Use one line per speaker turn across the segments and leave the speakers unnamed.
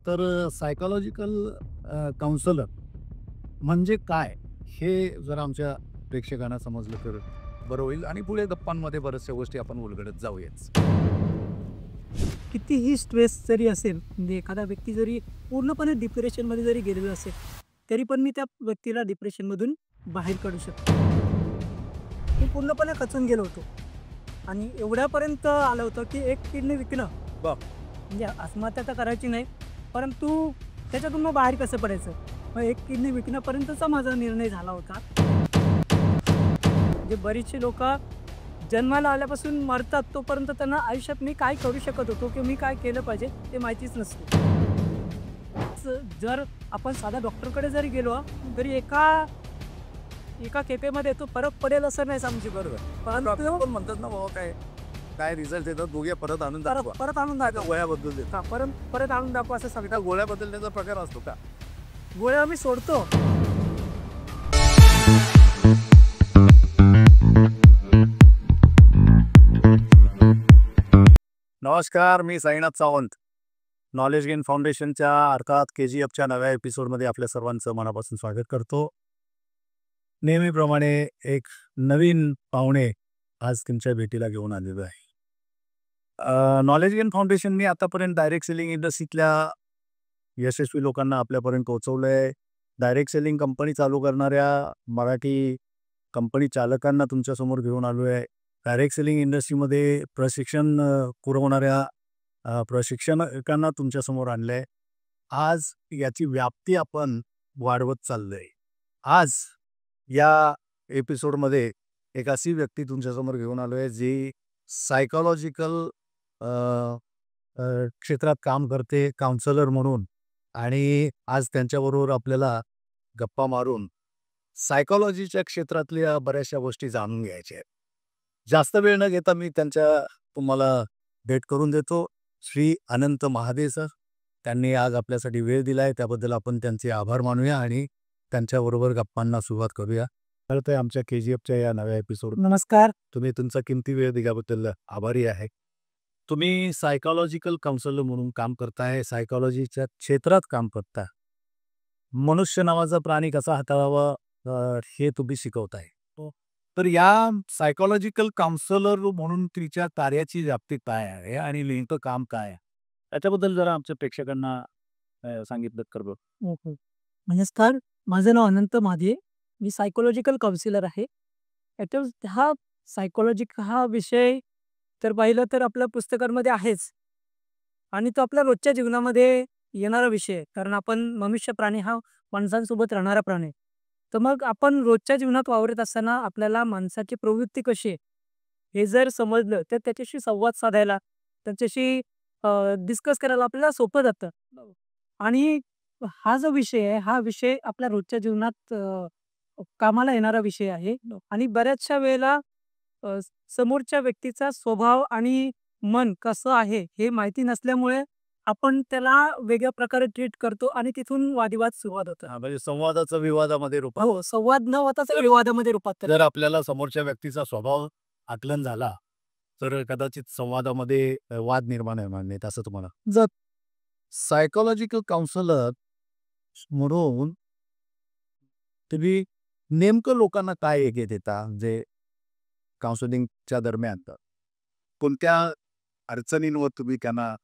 तर psychological counsellor म्हणजे काय? हे जर आमच्या प्रेक्षकांना समजलं तर बरं होईल आणि पुढे गप्पांमध्ये बऱ्याचशा गोष्टी आपण उलगडत जाऊयाच.
कितीही स्ट्रेस जरी असेल, म्हणजे एखादा व्यक्ती जरी पूर्णपणे डिप्रेशनमध्ये जरी गेलेला असेल, तरी पण मी त्या व्यक्तीला डिप्रेशनमधून बाहेर काढू शकतो. मी पूर्णपणे खचून गेलो होतो आणि एवढ्यापर्यंत आलं होतं, की एक किडनी विकणं म्हणजे आत्महत्या तर करायची नाही, परंतु त्याच्यातून मग बाहेर कसं पडायचं? मग एक किडनी विकण्यापर्यंतचा माझा निर्णय झाला होता. म्हणजे बरीचशी लोकं जन्माला आल्यापासून मरतात, तोपर्यंत त्यांना आयुष्यात मी काय करू शकत होतो किंवा मी काय केलं पाहिजे ते माहितीच नसतं. जर आपण साध्या डॉक्टरकडे जरी गेलो, तरी एका एका खेपेमध्ये तो फरक पडेल असं नाही सांगू शकत.
बरोबर.
परंतु
पण म्हणतात ना बाबा काय, काय रिझल्ट येतात बघूया परत आणून
परत
दाखवा.
परत आणून दाखवा.
गोळ्या बदलून देतात.
हां, परत परत आणून दाखवा असं सांगतात.
त्या गोळ्या बदलण्याचा प्रकार असतो का?
गोळ्या आम्ही सोडतो.
नमस्कार, मी साईनाथ सावंत. नॉलेज गेन फाउंडेशनच्या अर्थात KGFच्या नव्या एपिसोडमध्ये आपल्या सर्वांचं मनापासून स्वागत करतो. नेहमीप्रमाणे एक नवीन पाहुणे आज तुमच्या भेटीला घेऊन आलेलो आहे. नॉलेज गेन फाउंडेशनने आतापर्यंत डायरेक्ट सेलिंग इंडस्ट्रीतल्या यशस्वी लोकांना आपल्यापर्यंत पोहोचवलंय. डायरेक्ट सेलिंग कंपनी चालू करणाऱ्या मराठी कंपनी चालकांना तुमच्यासमोर घेऊन आलो आहे. डायरेक्ट सेलिंग इंडस्ट्रीमध्ये प्रशिक्षण पुरवणाऱ्या प्रशिक्षकांना तुमच्यासमोर आणलं आहे. आज याची व्याप्ती आपण वाढवत चाललोय. आज या एपिसोडमध्ये एक अशी व्यक्ती तुमच्यासमोर घेऊन आलो आहे, जी सायकॉलॉजिकल क्षेत्रात काम करते काउन्सिलर म्हणून आणि आज त्यांच्याबरोबर आपल्याला गप्पा मारून सायकॉलॉजीच्या क्षेत्रातल्या बऱ्याचशा गोष्टी जाणून घ्यायच्या आहेत. जास्त वेळ न घेता मी तुम्हाला भेट करून देतो. श्री अनंत महादे सर. त्यांनी आज आपल्यासाठी वेळ दिलाय, त्याबद्दल आपण त्यांचे आभार मानूया आणि त्यांच्याबरोबर गप्पांना सुरुवात करूया. खरं तर आमच्या KGFच्या या नव्या एपिसोड
नमस्कार.
तुम्ही तुमचा किमती वेळ दिल्याबद्दल आभारी आहे. तुम्ही सायकॉलॉजिकल काउन्सिलर म्हणून काम करताय, सायकॉलॉजीच्या क्षेत्रात काम करता. मनुष्य नावाचा प्राणी कसा हाताळावा हे तुम्ही शिकवताय. हो. तर या सायकॉलॉजिकल काउन्सिलर म्हणून तिच्या कार्याची व्याप्ती काय आहे आणि नेमकं काम काय आहे? त्याच्याबद्दल जरा आमच्या प्रेक्षकांना सांगितलं तर बरं.
हो, हो. नमस्कार. माझं नाव अनंत महादिये. मी सायकॉलॉजिकल काउन्सिलर आहे. याच्यात हा हा विषय तर पाहिलं तर आपल्या पुस्तकांमध्ये आहेच आणि तो आपल्या रोजच्या जीवनामध्ये येणारा विषय आहे. कारण आपण मनुष्य प्राणी हा माणसांसोबत राहणारा प्राणी आहे. तर मग आपण रोजच्या जीवनात वावरत असताना आपल्याला माणसाची प्रवृत्ती कशी आहे, हे जर समजलं तर त्याच्याशी संवाद साधायला, त्याच्याशी डिस्कस करायला आपल्याला सोपं जातं. आणि हा जो विषय आहे, हा विषय आपल्या रोजच्या जीवनात कामाला येणारा विषय आहे आणि बऱ्याचशा वेळेला अ, समोरच्या व्यक्तीचा स्वभाव आणि मन कसं आहे, हे माहिती नसल्यामुळे आपण त्याला वेगळ्या प्रकारे ट्रीट करतो आणि तिथून वादविवाद सुरुवात होतात.
हां, म्हणजे संवादाचं विवादामध्ये
हो, संवाद न होताच विवादामध्ये रूपांतर.
जर आपल्याला समोरच्या व्यक्तीचा स्वभाव आकलन झाला, तर कदाचित संवादामध्ये वाद निर्माण होणार नाहीत असं तुम्हाला.
जर
सायकॉलॉजिकल काउन्सिलर म्हणून तुम्ही नेमकं लोकांना काय एक देता? म्हणजे काउन्सिलिंगच्या दरम्यान कोणत्या अडचणींवर तुम्ही त्यांना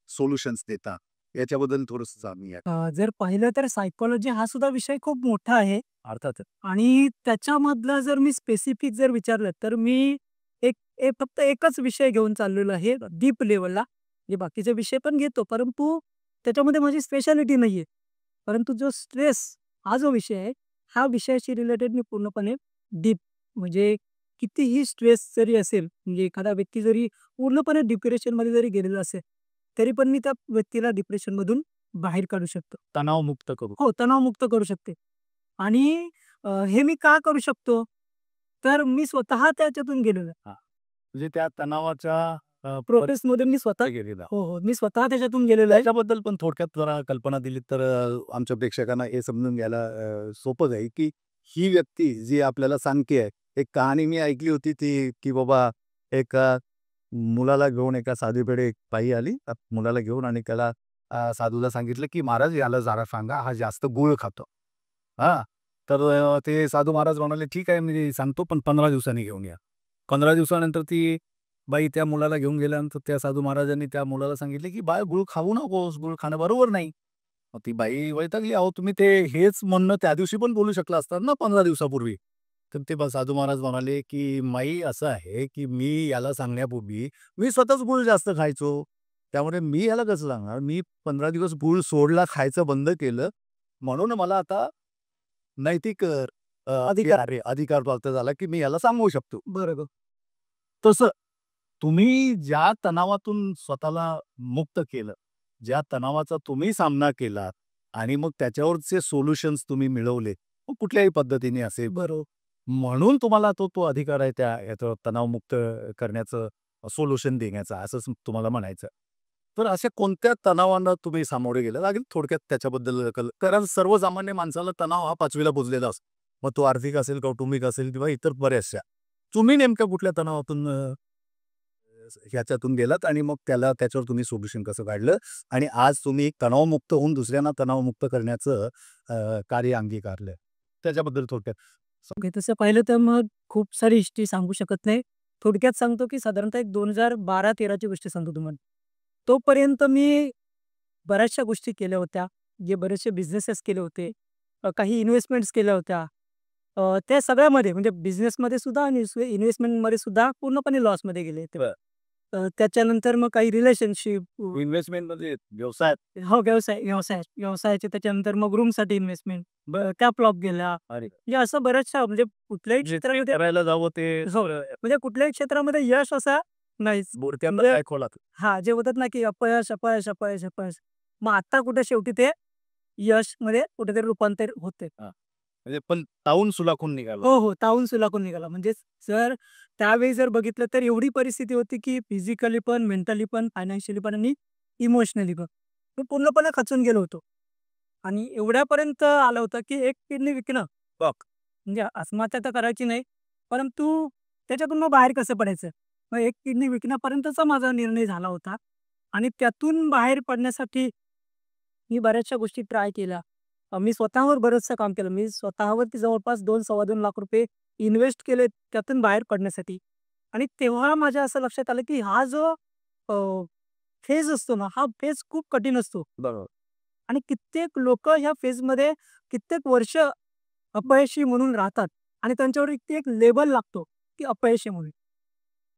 सोल्युशन्स देता? याच्याबद्दल थोडंसं जाणून घ्या.
जर पाहिलं तर सायकॉलॉजी हा सुद्धा विषय खूप मोठा आहे
अर्थातच.
आणि त्याच्यामधलं जर मी स्पेसिफिक जर विचारलं तर मी एक एक फक्त एकच विषय घेऊन चाललेलो आहे डीप लेव्हलला. जे बाकीचे विषय पण घेतो, परंतु त्याच्यामध्ये माझी स्पेशालिटी नाहीये. परंतु जो स्ट्रेस हा जो विषय आहे, हा विषयाशी रिलेटेड मी पूर्णपणे डीप म्हणजे कितीही स्ट्रेस जरी असेल, म्हणजे एखादा व्यक्ती जरी पूर्णपणे डिप्रेशनमध्ये जरी गेलेला असेल, तरी पण मी त्या व्यक्तीला डिप्रेशनमधून बाहेर काढू शकतो.
तणावमुक्त करू.
हो, तणावमुक्त करू शकते. आणि हे मी का करू शकतो? तर मी स्वतः त्याच्यातून गेलेलो आहे.
हां. म्हणजे त्या तणावाच्या
प्रोसेसमध्ये मी स्वतः
गेलेला.
हो, हो. मी स्वतः त्याच्यातून गेलेलो आहे.
त्याच्याबद्दल पण थोडक्यात जरा कल्पना दिलीत तर आमच्या प्रेक्षकांना हे समजून घ्यायला सोपं जाईल, की ही व्यक्ती जी आपल्याला सांगतेय, एक कहाणी मी ऐकली होती ती, की बाबा एका मुलाला घेऊन एका साधीकडे एक बाई आली. त्या मुलाला घेऊन आणि त्याला साधूला सांगितलं, की "महाराज याला जरा सांगा, हा जास्त गूळ खातो." हां. तर ते साधू महाराज म्हणाले, "ठीक आहे, मी सांगतो, पण 15 दिवसांनी घेऊन या." 15 दिवसानंतर ती बाई त्या मुलाला घेऊन गेल्यानंतर त्या साधू महाराजांनी त्या मुलाला सांगितले, की "बाळ गूळ खाऊ नकोस, गूळ खाणं बरोबर नाही." मग ती बाई वैतागली, "अहो तुम्ही ते हेच म्हणणं त्या दिवशी पण बोलू शकला असतात ना 15 दिवसापूर्वी." तर ते साधू महाराज म्हणाले, की "माई असं आहे, की मी याला सांगण्यापूर्वी मी स्वतःच गूळ जास्त खायचो. त्यामुळे मी याला कसं सांगणार? मी 15 दिवस गूळ सोडला, खायचं बंद केलं. म्हणून मला आता नैतिक अधिकार प्राप्त झाला, की मी याला सांगू शकतो." बरोबर. तसं तुम्ही ज्या तणावातून स्वतःला मुक्त केलं, ज्या तणावाचा तुम्ही सामना केलात आणि मग त्याच्यावरचे सोल्युशन्स तुम्ही मिळवले, मग कुठल्याही पद्धतीने असेल. बरोबर. म्हणून तुम्हाला तो अधिकार आहे त्या याचं तणावमुक्त करण्याचं, सोल्युशन देण्याचा असंच तुम्हाला म्हणायचं. तर अशा कोणत्या तणावांना तुम्ही सामोरे गेले? लागेल थोडक्यात त्याच्याबद्दल कारण सर्वसामान्य माणसाला तणाव हा 5वीला पोहोचलेला असतो. मग तो आर्थिक असेल, कौटुंबिक असेल किंवा इतर बऱ्याचशा. तुम्ही नेमक्या कुठल्या तणावातून ह्याच्यातून गेलात आणि मग त्याच्यावर तुम्ही सोल्युशन कसं काढलं आणि आज तुम्ही तणावमुक्त होऊन दुसऱ्यांना तणावमुक्त करण्याचं कार्य अंगीकारलं. त्याच्याबद्दल थोडक्यात
ओके. तसं पाहिलं तर मग खूप सारी हिस्ट्री सांगू शकत नाही. थोडक्यात सांगतो, की साधारणतः एक 2012-13 ची गोष्ट सांगतो तुम्हाला. तोपर्यंत मी बऱ्याचशा गोष्टी केल्या होत्या. जे बरेचसे बिझनेसेस केले होते. काही इन्व्हेस्टमेंट्स केल्या होत्या. त्या सगळ्यामध्ये म्हणजे बिझनेसमध्ये सुद्धा आणि इन्व्हेस्टमेंटमध्ये सुद्धा पूर्णपणे लॉसमध्ये गेले तेव्हा. त्याच्यानंतर मग काही रिलेशनशिप
इन्व्हेस्टमेंटमध्ये व्यवसायात
हो, व्यवसायाचे त्याच्यानंतर मग रूमसाठी इन्व्हेस्टमेंट त्या फ्लॉप गेल्या.
अरे
म्हणजे असं बऱ्याचशा म्हणजे कुठल्याही क्षेत्रामध्ये
करायला जावं ते
हो, म्हणजे कुठल्याही क्षेत्रामध्ये यश असं नाहीच.
बुडत्या
म्हणजे
काय खोलात.
हां, जे होतात ना, की अपयश, अपयश, अपयश, अपयश. मग आता कुठे शेवटी ते यशमध्ये कुठेतरी रूपांतर होते.
हां, म्हणजे पण तावून सुलाखून निघालं.
हो, हो. तावून सुलाखून निघाला. म्हणजे जर त्यावेळी जर बघितलं तर एवढी परिस्थिती होती, की फिजिकली पण, मेंटली पण, फायनान्शियली पण आणि इमोशनली पण. मी पूर्णपणे खचून गेलो होतो. आणि एवढ्यापर्यंत आलं होतं, की एक किडनी विकणं बघ. म्हणजे आत्महत्या तर करायची नाही, परंतु त्याच्यातून मग बाहेर कसं पडायचं? मग एक किडनी विकण्यापर्यंतचा माझा निर्णय झाला होता. आणि त्यातून बाहेर पडण्यासाठी मी बऱ्याचशा गोष्टी ट्राय केल्या. मी स्वतःवर बरचसं काम केलं. मी स्वतःवरती जवळपास 2-2.5 लाख रुपये इन्व्हेस्ट केले त्यातून बाहेर पडण्यासाठी. आणि तेव्हा माझ्या असं लक्षात आलं, की हा जो फेज असतो ना, हा फेज खूप कठीण असतो.
बरोबर.
आणि कित्येक लोकं ह्या फेजमध्ये कित्येक वर्ष अपयशी म्हणून राहतात आणि त्यांच्यावरती एक लेबल लागतो, की अपयशी म्हणून.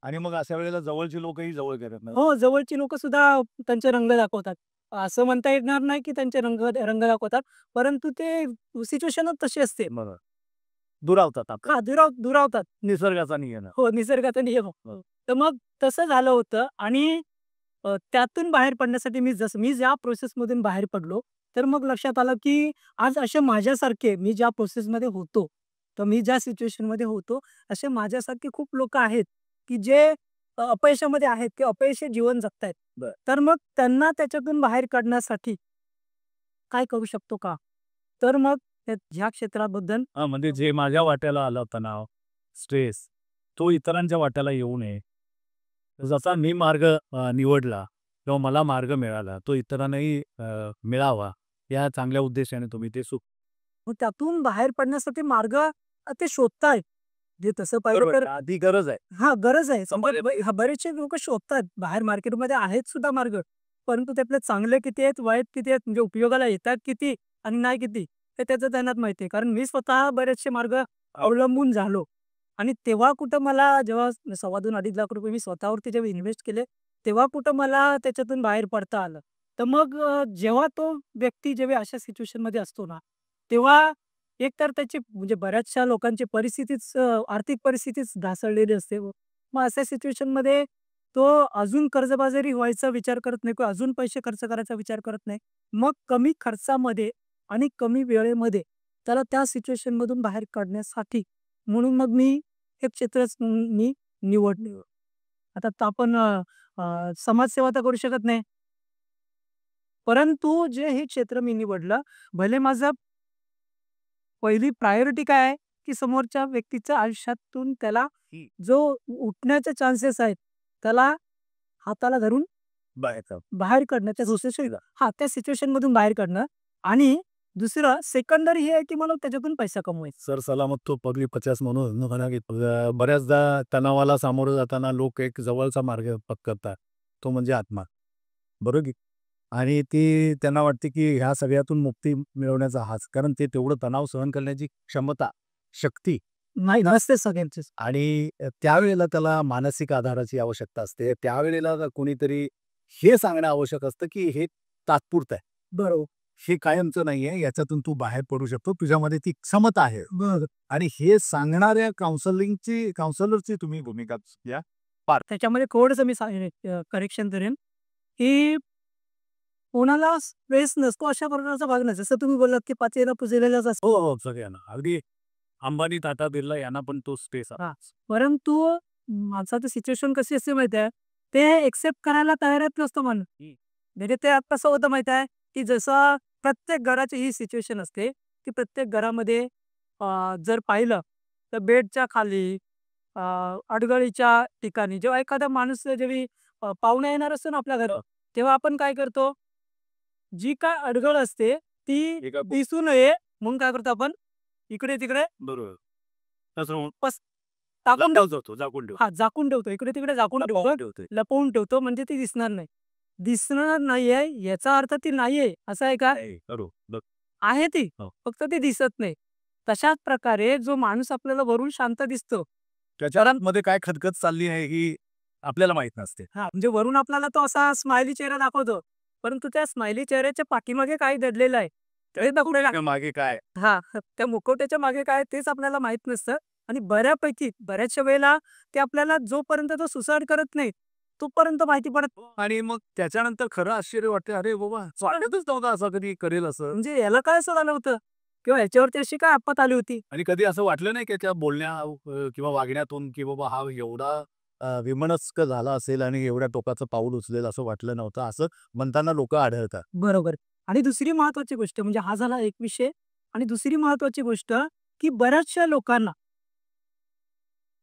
आणि मग अशा वेळेला जवळची लोकही जवळ करत नाही.
हो, जवळची लोकं सुद्धा त्यांचे रंग दाखवतात. असं म्हणता येणार नाही, की त्यांचे रंग रंग दाखवतात, परंतु ते सिच्युएशनच तशी असते.
बरोबर. दुरावतात आपण.
हां, दुरावतात.
निसर्गाचा नियम आहे.
हो, निसर्गाचा नियम.
हो.
तर मग तसं झालं होतं आणि त्यातून बाहेर पडण्यासाठी मी ज्या प्रोसेसमधून बाहेर पडलो, तर मग लक्षात आलं, की आज असे माझ्यासारखे मी ज्या प्रोसेसमध्ये होतो, तर मी ज्या सिच्युएशनमध्ये होतो, असे माझ्यासारखे खूप लोकं आहेत, की जे अपयशामध्ये आहेत किंवा अपयशी जीवन जगतायत.
बरं.
तर मग त्यांना त्याच्यातून बाहेर काढण्यासाठी काय करू शकतो का? तर मग ह्या क्षेत्राबद्दल
हां, म्हणजे जे माझ्या वाट्याला आलं तणाव, स्ट्रेस, तो इतरांच्या वाट्याला येऊ नये. जसा मी मार्ग निवडला किंवा मला मार्ग मिळाला, तो इतरांनाही मिळावा, या चांगल्या उद्देशाने तुम्ही ते
मग त्यातून बाहेर पडण्यासाठी मार्ग ते शोधतायत. जे तसं पाहिलं
बरोबर.
तर
आधी गरज आहे.
हां, गरज आहे. बरेचसे लोकं शोधतात. बाहेर मार्केटमध्ये आहेत सुद्धा मार्ग. परंतु त्यातले चांगले किती आहेत, वाईट किती आहेत, म्हणजे उपयोगाला येतात किती आणि नाही किती, हे त्याचं त्यांनाच माहिती आहे. कारण मी स्वतः बरेचसे मार्ग अवलंबून झालो. आणि तेव्हा कुठं मला जेव्हा ₹2.5 लाख रुपये मी स्वतःवरती जेव्हा इन्व्हेस्ट केले, तेव्हा कुठं मला त्याच्यातून बाहेर पडता आलं. तर मग जेव्हा तो व्यक्ती जेव्हा अशा सिच्युएशनमध्ये असतो ना, तेव्हा एकतर त्याची म्हणजे बऱ्याचशा लोकांची परिस्थितीच आर्थिक परिस्थितीच ढासळलेली असते. मग अशा सिच्युएशनमध्ये तो अजून कर्जबाजारी व्हायचा विचार करत नाही किंवा अजून पैसे खर्च करायचा विचार करत नाही. मग कमी खर्चामध्ये आणि कमी वेळेमध्ये त्याला त्या सिच्युएशनमधून बाहेर काढण्यासाठी म्हणून मग मी हे क्षेत्रच मी निवडले. आता आपण समाजसेवा तर करू शकत नाही. परंतु जे हे क्षेत्र मी निवडलं, भले माझं पहिली प्रायोरिटी काय आहे, की समोरच्या व्यक्तीच्या आयुष्यातून त्याला जो उठण्याचे चान्सेस आहेत, त्याला हाताला धरून बाहेर काढणं त्या सिच्युएशन त्या सिच्युएशन मधून बाहेर काढणं. आणि दुसरं सेकंडरी हे आहे की मला त्याच्यातून पैसा कमवायचा.
सर सलामत तो पगली 50 म्हणून म्हणा की बऱ्याचदा तणावाला सामोरं जाताना लोक एक जवळचा मार्ग पत्करतात, तो म्हणजे आत्मा. बरोबर की? आणि ती त्यांना वाटते की ह्या सगळ्यातून मुक्ती मिळवण्याचा हाच, कारण ते तेवढं तणाव सहन करण्याची क्षमता, शक्ती
नाही नसते सगळ्यांचीच.
आणि त्यावेळेला त्याला मानसिक आधाराची आवश्यकता असते. त्यावेळेला कोणीतरी हे सांगणं आवश्यक असतं की हे तात्पुरतं आहे.
बरोबर.
हे कायमचं नाहीये, याच्यातून तू बाहेर पडू शकतो. तुझ्यामध्ये ती क्षमता आहे.
बरं.
आणि हे सांगणाऱ्या काउन्सिलरची तुम्ही भूमिका घ्या.
त्याच्यामध्ये थोडंसं मी करेक्शन करेन, की कोणाला स्ट्रेस नसतो अशा प्रकारचा भाग नाही. जसं तुम्ही बोललात की पाचेला पुजलेलाच असतो.
हो, सगळ्यांना. अगदी अंबानी, टाटा, बिर्ला यांना पण तो स्पेस आहे.
परंतु माणसाचं सिच्युएशन कशी असते माहिती आहे, ते एक्सेप्ट करायला तयारच नसतं माणूस. म्हणजे ते कसं होतं माहिती आहे, की जसं प्रत्येक घराची ही सिच्युएशन असते, की प्रत्येक घरामध्ये जर पाहिलं तर बेडच्या खाली, अडगळीच्या ठिकाणी जेव्हा एखादा माणूस जेव्हा पाहुणे येणार असतो ना आपल्या घरात, तेव्हा आपण काय करतो, जी काय अडगळ असते ती दिसू नये म्हणून काय करतो आपण, इकडे तिकडे
बरोबर. तसं
टाकून
झाकून ठेव.
झाकून ठेवतो. इकडे तिकडे झाकून ठेवतो, लपवून ठेवतो, म्हणजे ती दिसणार नाही. दिसणार नाहीये याचा अर्थ ती नाहीये असं आहे का?
बरोबर.
आहे ती,
हो.
फक्त ती दिसत नाही. तशाच प्रकारे जो माणूस आपल्याला वरून शांत दिसतो,
त्याच्यामध्ये काय खदखद चालली आहे ही आपल्याला माहित नसते.
म्हणजे वरून आपल्याला तो असा स्माइली चेहरा दाखवतो, परंतु त्या स्माइली चेहऱ्याच्या पाठीमागे काय दडलेलं आहे ते दाखवलेलं
मागे काय?
त्या मुखवट्याच्या मागे काय तेच आपल्याला माहित नसतं. आणि बऱ्याचशा वेळेला ते आपल्याला जोपर्यंत तो सुसाईड करत नाही तोपर्यंत माहिती पडत.
आणि मग त्याच्यानंतर खरं आश्चर्य वाटते, अरे बाबा वाटतच नव्हतं असं कधी करेल असं.
म्हणजे याला काय असं झालं होतं किंवा याच्यावरती अशी काय आपत आली होती.
आणि कधी असं वाटलं नाही की त्या बोलण्या किंवा वागण्यातून की बाबा हा एवढा विमनस्क झाला असेल आणि एवढ्या टोकाचं पाऊल उचलेल असं वाटलं नव्हतं, असं म्हणताना लोक आढळतात.
बरोबर. आणि दुसरी महत्वाची गोष्ट म्हणजे हा झाला एक विषय. आणि दुसरी महत्वाची गोष्ट की बऱ्याचशा लोकांना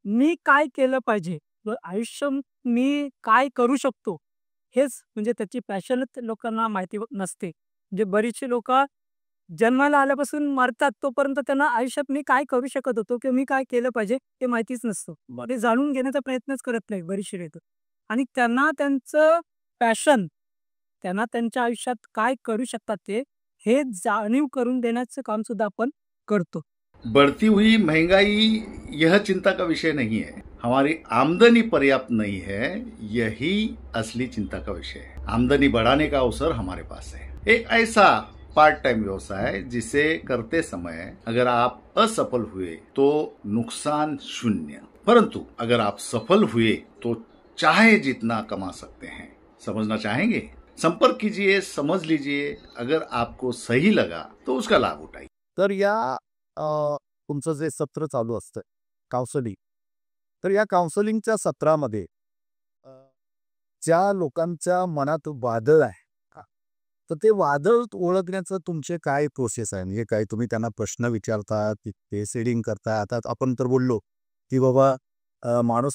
मी काय केलं पाहिजे व आयुष्य मी काय करू शकतो हेच म्हणजे त्याची पॅशनच लोकांना माहिती नसते. म्हणजे बरीचशी लोक जन्माला आल्यापासून मरतात तोपर्यंत त्यांना आयुष्यात मी काय करू शकत होतो किंवा मी काय केलं पाहिजे हे माहितीच नसतं. ते जाणून घेण्याचा प्रयत्नच करत नाही बरीचशी लोक. आणि त्यांना त्यांचं पॅशन, त्यांना त्यांच्या आयुष्यात काय करू शकतात ते हे जाणीव करून देण्याचं काम सुद्धा आपण करतो.
बढ़ती हुई महंगाई यह चिंता का विषय नहीं है, हमारी आमदनी पर्याप्त नहीं है, यही असली चिंता का विषय है। आमदनी बढ़ाने का अवसर हमारे पास है। एक ऐसा पार्ट टाइम व्यवसाय जिसे करते समय अगर आप असफल हुए तो नुकसान शून्य, परंतु अगर आप सफल हुए तो चाहे जितना कमा सकते हैं। समझना चाहेंगे? संपर्क कीजिए, समझ लीजिए, अगर आपको सही लगा तो उसका लाभ उठाइए।
तर या तुमचं जे सत्र चालू असतं काउन्सिलिंग, तर या काउन्सिलिंगच्या सत्रामध्ये ज्या लोकांच्या मनात वादळ आहे तर ते वादळ ओळखण्याचं तुमचे काय प्रोसेस आहे? म्हणजे काय तुम्ही त्यांना प्रश्न विचारता, ते सेडिंग करता? आता आपण तर बोललो की बाबा माणूस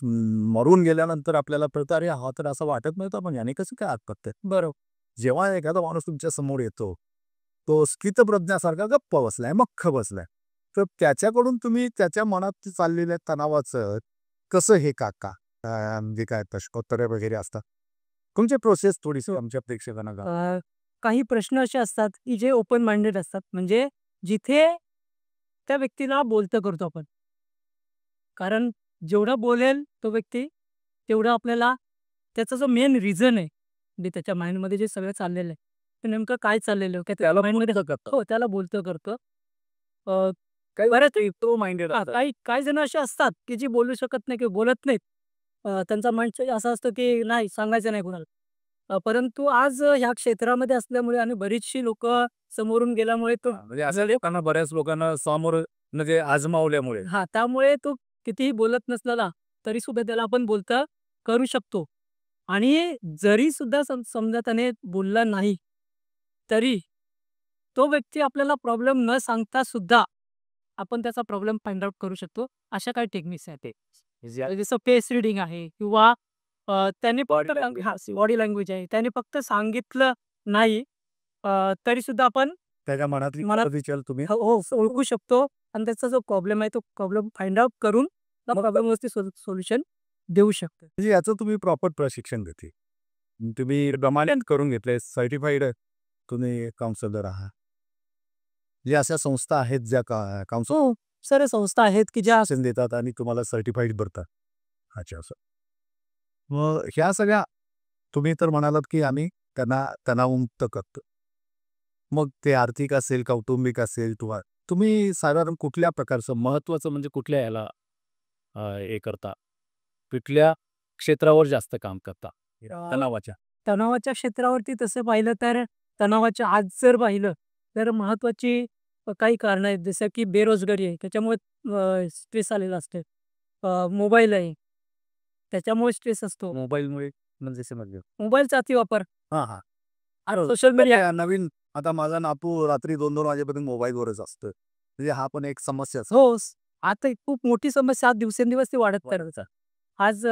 मरून गेल्यानंतर आपल्याला कळतं अरे हा तर असं वाटत नव्हतं, पण याने कसं काय आत्महत्या.
बरोबर.
जेव्हा एखादा माणूस तुमच्या समोर येतो तो स्थितप्रज्ञासारखा गप्प बसलाय, मख्ख बसलाय, तर त्याच्याकडून तुम्ही त्याच्या मनात चाललेल्या तणावाचं कसं हे म्हणजे काय प्रश्नोत्तरे वगैरे असतात, तुमची प्रोसेस थोडीशी आमच्या प्रेक्षकांना
काही प्रश्न असे असतात की जे ओपन माइंडेड असतात. म्हणजे जिथे त्या व्यक्तीला बोलतं करतो आपण, कारण जेवढा बोलेल तो व्यक्ती तेवढं आपल्याला त्याचा जो मेन रिझन आहे म्हणजे त्याच्या माइंडमध्ये जे सगळं चाललेलं आहे ते नेमकं काय चाललेलं आहे त्याला माइंडमध्ये हो त्याला बोलतं करतं. बऱ्याच तो माइंडेड काही जण असे असतात की जी बोलू शकत नाही किंवा बोलत नाहीत. त्यांचा माइंड असं असतं की नाही सांगायचं नाही कुणाला. परंतु आज ह्या क्षेत्रामध्ये असल्यामुळे आणि बरीचशी लोक समोरून गेल्यामुळे तो
म्हणजे असं लोकांना, बऱ्याच लोकांना समोर म्हणजे आजमावल्यामुळे
त्यामुळे तो कितीही बोलत नसलेला तरी सुद्धा त्याला आपण बोलता करू शकतो. आणि जरी सुद्धा समजा त्याने बोलला नाही तरी तो व्यक्ती आपल्याला प्रॉब्लेम न सांगता सुद्धा आपण त्याचा प्रॉब्लेम फाइंड आउट करू शकतो. अशा काही टेक्निक्स आहेत ते जसं फेस रिडिंग आहे किंवा त्यांनी फक्त बॉडी लँग्वेज आहे. त्याने फक्त सांगितलं नाही तरी सुद्धा आपण
त्याच्या मनातली
मनात
विचार तुम्ही
हो, हो, ओळखू शकतो आणि त्याचा जो प्रॉब्लेम आहे तो प्रॉब्लेम फाइंड आउट करून त्या प्रॉब्लेमवरती सोल्युशन देऊ शकतो.
म्हणजे याचं तुम्ही प्रॉपर प्रशिक्षण घेतले. तुम्ही प्रमाणित करून घेतले, सर्टिफाईड तुम्ही काउन्सिलर आहात. जे अशा संस्था आहेत ज्या काउन्सिल
हो, सर्व संस्था आहेत की ज्या
देतात आणि तुम्हाला सर्टिफाईड भरतात. अच्छा असं. मग ह्या सगळ्या तुम्ही तर म्हणालात की आम्ही त्यांना तणावमुक्त करतो. मग ते आर्थिक असेल, कौटुंबिक असेल किंवा तुम्ही साधारण कुठल्या प्रकारचं महत्त्वाचं म्हणजे कुठल्या याला हे करता? कुठल्या क्षेत्रावर जास्त काम करता? तणावाच्या?
तणावाच्या क्षेत्रावरती तसं पाहिलं तर तणावाच्या आज जर पाहिलं तर महत्त्वाची काही कारणं आहेत. जसं की बेरोजगारी आहे. त्याच्यामुळे स्ट्रेस आलेला असतो. मोबाईल आहे. त्याच्यामुळे स्ट्रेस असतो.
मोबाईलमुळे म्हणजे समजलं.
मोबाईलचा अतिवापर,
हां, हां.
Social media.
नवीन आता माझा नातू रात्री 2-2 वाजेपर्यंत मोबाईलवरच असतं. म्हणजे हा पण एक समस्याच.
हो, आता एक खूप मोठी समस्या आज दिवसेंदिवस ती वाढत चालली आहे. आज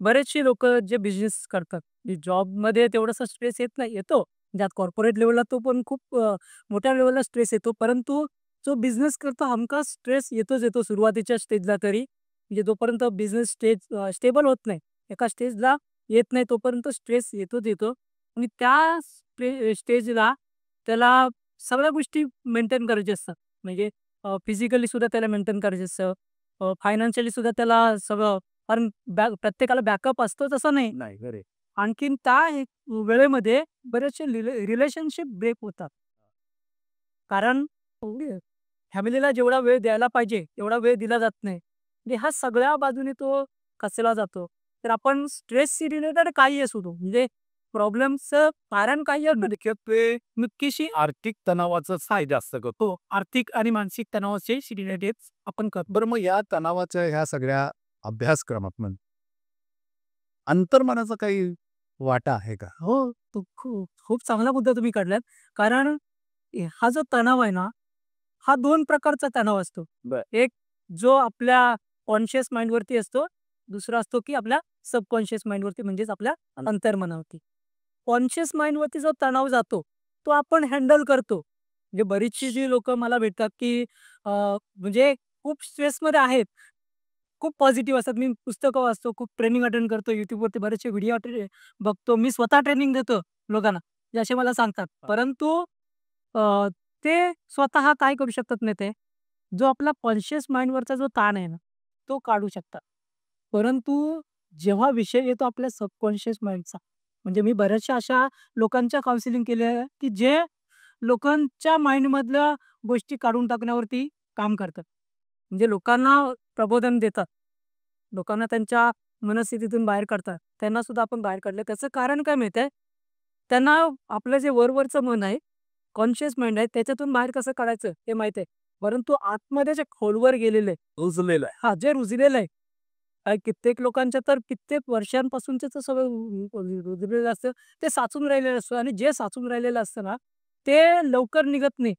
बरेचसे लोकं जे बिझनेस करतात, जॉबमध्ये तेवढासा स्ट्रेस येत नाही. येतो, ज्यात कॉर्पोरेट लेव्हलला तो पण खूप मोठ्या लेव्हलला स्ट्रेस येतो. परंतु जो बिझनेस करतो हमखास स्ट्रेस येतोच येतो सुरुवातीच्या स्टेजला तरी. म्हणजे जोपर्यंत बिझनेस स्टेबल होत नाही, एका स्टेजला येत नाही तोपर्यंत स्ट्रेस येतोच येतो आणि त्या स्टेजला त्याला सगळ्या गोष्टी मेंटेन करायच्या असतात. म्हणजे फिजिकली सुद्धा त्याला मेंटेन करायचं असतं. फायनान्शियली सुद्धा त्याला सगळं कारण प्रत्येकाला बॅकअप असतो तसं नाही.
नाही खरे.
आणखीन त्या एक वेळेमध्ये बरेचसे रिलेशनशिप ब्रेक होतात. कारण फॅमिलीला जेवढा वेळ द्यायला पाहिजे तेवढा वेळ दिला जात नाही. म्हणजे हा सगळ्या बाजूने तो कचला जातो. तर आपण स्ट्रेसशी रिलेटेड काही असू दो म्हणजे प्रॉब्लेमचं कारण काही असू दे,
ते
नक्कीशी
आर्थिक तणावाचाच आहे जास्त करतो.
हो, आर्थिक आणि मानसिक तणावाशी रिलेटेड आपण करतो.
बरं मग या तणावाच्या ह्या सगळ्या अभ्यासक्रमात अंतर्मनाचा काही वाटा आहे का?
हो, तो खूप खूप चांगला मुद्दा तुम्ही काढलात. कारण हा जो तणाव आहे ना, हा 2 प्रकारचा तणाव असतो.
बरं.
एक जो आपल्या कॉन्शियस माइंडवरती असतो, दुसरा असतो की आपल्या सबकॉन्शियस माइंडवरती म्हणजेच आपल्या अंतर्मनावरती. कॉन्शियस माइंडवरती जो तणाव जातो, तो आपण हँडल करतो. म्हणजे बरीचशी जी लोकं मला भेटतात की म्हणजे खूप स्ट्रेसमध्ये आहेत. खूप पॉझिटिव्ह असतात. मी पुस्तकं वाचतो, खूप ट्रेनिंग अटेंड करतो. YouTubeवरती बरेचसे व्हिडिओ बघतो. मी स्वतः ट्रेनिंग देतो लोकांना, जे असे मला सांगतात. परंतु अ, ते स्वतः काय करू शकत नाही ते, जो आपला कॉन्शियस माइंडवरचा जो ताण आहे ना, तो काढू शकतात. परंतु जेव्हा विषय येतो आपल्या सबकॉन्शियस माइंडचा, म्हणजे मी बऱ्याचशा अशा लोकांच्या काउन्सिलिंग केल्या आहे, की जे लोकांच्या माइंडमधल्या गोष्टी काढून टाकण्यावरती काम करतात. म्हणजे लोकांना प्रबोधन देतात. लोकांना त्यांच्या मनस्थितीतून बाहेर काढतात. त्यांना सुद्धा आपण बाहेर काढलं. त्याचं कारण काय माहिती आहे? त्यांना आपलं जे वरवरचं मन आहे, कॉन्शियस माइंड आहे, त्याच्यातून बाहेर कसं काढायचं हे माहीत आहे. परंतु आतमध्ये जे खोलवर गेलेलं आहे,
रुजलेलं आहे.
हां, जे रुजलेलं आहे. कित्येक लोकांच्या तर कित्येक वर्षांपासूनचं ते सगळं रुजलेलं असतं. ते साचून राहिलेलं असतं आणि जे साचून राहिलेलं असतं ना, ते लवकर निघत नाही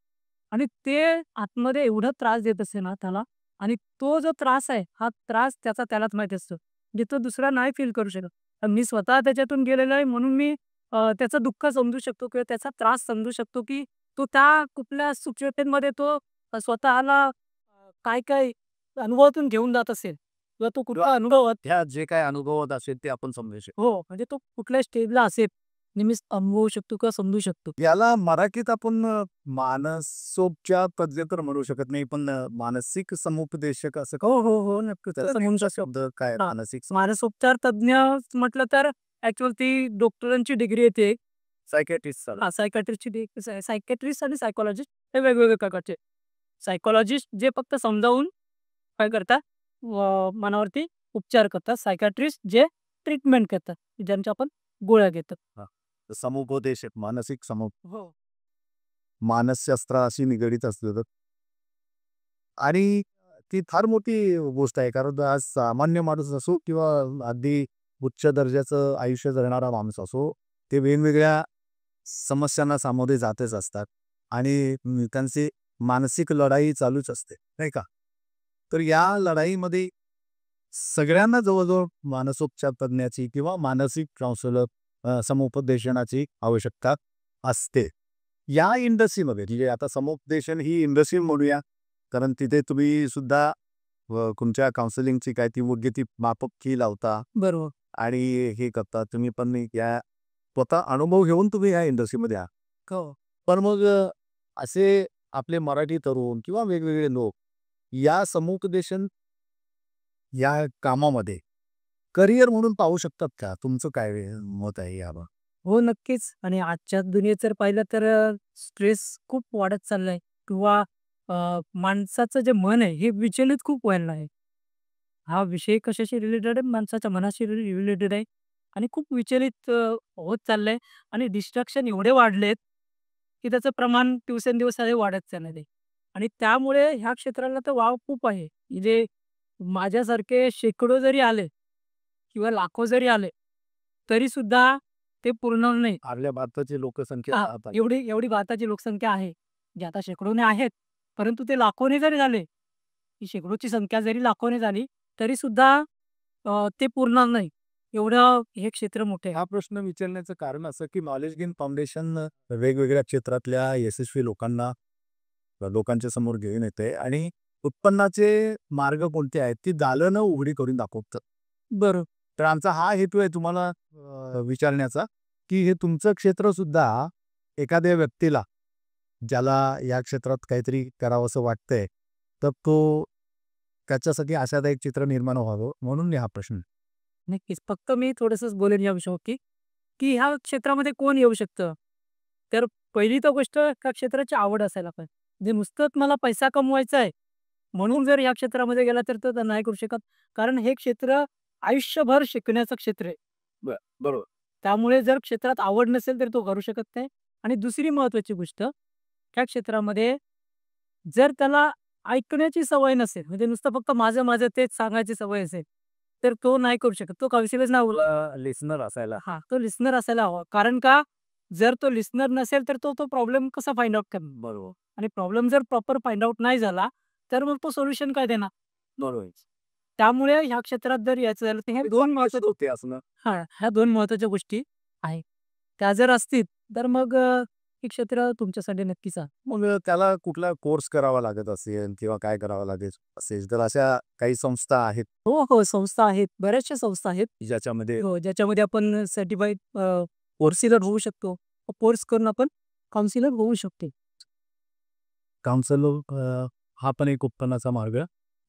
आणि ते आतमध्ये एवढा त्रास देत असते ना त्याला आणि तो जो त्रास आहे, हा त्रास त्याचा त्यालाच माहीत असतो. म्हणजे तो दुसरा नाही फील करू शकत. मी स्वतः त्याच्यातून गेलेलो आहे म्हणून मी त्याचं दुःख समजू शकतो किंवा त्याचा त्रास समजू शकतो, की तो त्या कुठल्या सिच्युएशनमध्ये तो स्वतःला काय-काय अनुभवातून घेऊन जात असेल किंवा तो कुठला अनुभव
ह्या जे काही अनुभवत असेल ते आपण समजू शकतो.
हो, म्हणजे तो कुठल्या स्टेजला असेल, नेहमीच अनुभवू शकतो किंवा समजू शकतो.
याला मराठीत आपण मानसोपचार तज्ञ तर म्हणू शकत नाही, पण मानसिक समुपदेशक असं
हो, हो, हो, नक्कीच.
त्याचा
तसं म्हणू
नेमका
शकतो.
शब्द काय
हां,
मानसिक
मानसोपचार तज्ञ म्हटलं तर ॲक्चुअल ती डॉक्टरांची डिग्री येते.
सायकियाट्रिस्ट
हां, सायकियाट्रिस्ट आणि सायकॉलॉजिस्ट हे वेगवेगळे प्रकारचे. सायकॉलॉजिस्ट जे फक्त समजावून काय करतात मनावरती उपचार करतात. सायकियाट्रिस्ट जे ट्रीटमेंट करतात, ज्यांच्या आपण गोळ्या घेतो.
समुपदेशक मानसिक
हो.
मानसशास्त्राशी निगडीत असलं तर आणि ती फार मोठी गोष्ट आहे कारण आज सामान्य माणूस असो किंवा अगदी उच्च दर्जाचं आयुष्य जगणारा माणूस असो ते वेगवेगळ्या समस्यांना सामोरे जातच असतात आणि त्यांची मानसिक लढाई चालूच असते नाही का. तर या लढाईमध्ये सगळ्यांना जवळ-जवळ मानसोपचार तज्ञाची किंवा मानसिक काउन्सिलर समुपदेशनाची आवश्यकता असते. या इंडस्ट्रीमध्ये म्हणजे आता समुपदेशन ही इंडस्ट्री म्हणूया, कारण तिथे तुम्ही सुद्धा तुमच्या काउन्सिलिंगची काय ती योग्य ती माफक फी लावता
बरोबर.
आणि हे करता. तुम्ही पण या स्वतः अनुभव घेऊन तुम्ही या इंडस्ट्रीमध्ये आहात.
हो.
पण मग असे आपले मराठी तरुण किंवा वेगवेगळे लोक या समुपदेशन या कामामध्ये करिअर म्हणून पाहू शकतात का? तुमचं काय मत आहे यावर?
हो, नक्कीच. आणि आजच्या दुनियेत जर पाहिलं तर स्ट्रेस खूप वाढत चाललाय किंवा माणसाचं जे मन आहे हे विचलित खूप व्हायला आहे. हा विषय कशाशी रिलेटेड आहे? माणसाच्या मनाशी रिलेटेड आहे आणि खूप विचलित होत चाललंय आणि डिस्ट्रॅक्शन एवढे वाढलेत, की त्याचं प्रमाण दिवसेंदिवस हे वाढत चाललं आहे. आणि त्यामुळे ह्या क्षेत्राला तर वाव खूप आहे. म्हणजे माझ्यासारखे शेकडो जरी आले किंवा लाखो जरी आले, तरीसुद्धा ते पूर्ण नाही.
आपल्या भारताची लोकसंख्या
हां,
आता
एवढी एवढी भारताची लोकसंख्या आहे, जी आता शेकडोने आहेत. परंतु ते लाखोने जरी झाले, ही शेकडोची संख्या जरी लाखोने झाली, तरीसुद्धा ते पुरणार नाही. एवढं हे क्षेत्र मोठं आहे.
हा प्रश्न विचारण्याचं कारण असं की नॉलेज गेन फाउंडेशन वेगवेगळ्या क्षेत्रातल्या यशस्वी लोकांच्या समोर घेऊन येते आणि उत्पन्नाचे मार्ग कोणते आहेत ती दालनं उघडी करून दाखवतं.
बरं.
तर आमचा हा हेतू आहे तुम्हाला विचारण्याचा की हे तुमचं क्षेत्र सुद्धा एखाद्या व्यक्तीला ज्याला या क्षेत्रात काहीतरी करावंसं वाटतंय तर तो त्याच्यासाठी आशादायक चित्र निर्माण व्हावं म्हणून हा प्रश्न.
नक्कीच. फक्त मी थोडंसंच बोलेन या विषयावर, की ह्या क्षेत्रामध्ये कोण येऊ शकतं? तर पहिली तर गोष्ट त्या क्षेत्राची आवड असायला पाहिजे. म्हणजे नुसतंच मला पैसा कमवायचा आहे, म्हणून जर या क्षेत्रामध्ये गेला तर तो नाही करू शकत. कारण हे क्षेत्र आयुष्यभर शिकण्याचं क्षेत्र आहे.
बरोबर.
त्यामुळे जर क्षेत्रात आवड नसेल तर तो करू शकत नाही. आणि दुसरी महत्त्वाची गोष्ट, त्या क्षेत्रामध्ये जर त्याला ऐकण्याची सवय नसेल, म्हणजे नुसतं फक्त माझं, माझं तेच सांगायची सवय असेल, तर तो नाही करू शकत. तो काउन्सिलच नाही होऊ.
लिसनर असायला.
हां, तो लिस्नर असायला हवा. कारण का? जर तो लिस्नर नसेल, तर तो प्रॉब्लेम कसा फाइंड आउट करणार?
बरोबर.
आणि प्रॉब्लेम जर प्रॉपर फाइंड आउट नाही झाला, तर मग तो सोल्युशन काय देणार?
बरोबर.
त्यामुळे ह्या क्षेत्रात जर यायचं झालं, तर हे 2 महत्त्वाचे
होते असणं.
हां, ह्या 2 महत्त्वाच्या गोष्टी आहेत. त्या जर असतील, तर मग हे क्षेत्र तुमच्यासाठी नक्कीच आहे.
मग त्याला कुठला कोर्स करावा लागत असेल किंवा काय करावं लागेल असेल तर अशा काही संस्था आहेत
हो, हो, संस्था आहेत. बऱ्याचशा संस्था आहेत.
ज्याच्यामध्ये
हो, ज्याच्यामध्ये आपण सर्टिफाईड काउन्सिलर होऊ शकतो. कोर्स करून आपण काउन्सिलर होऊ शकतो.
काउन्सिलर हा पण एक उत्पन्नाचा मार्ग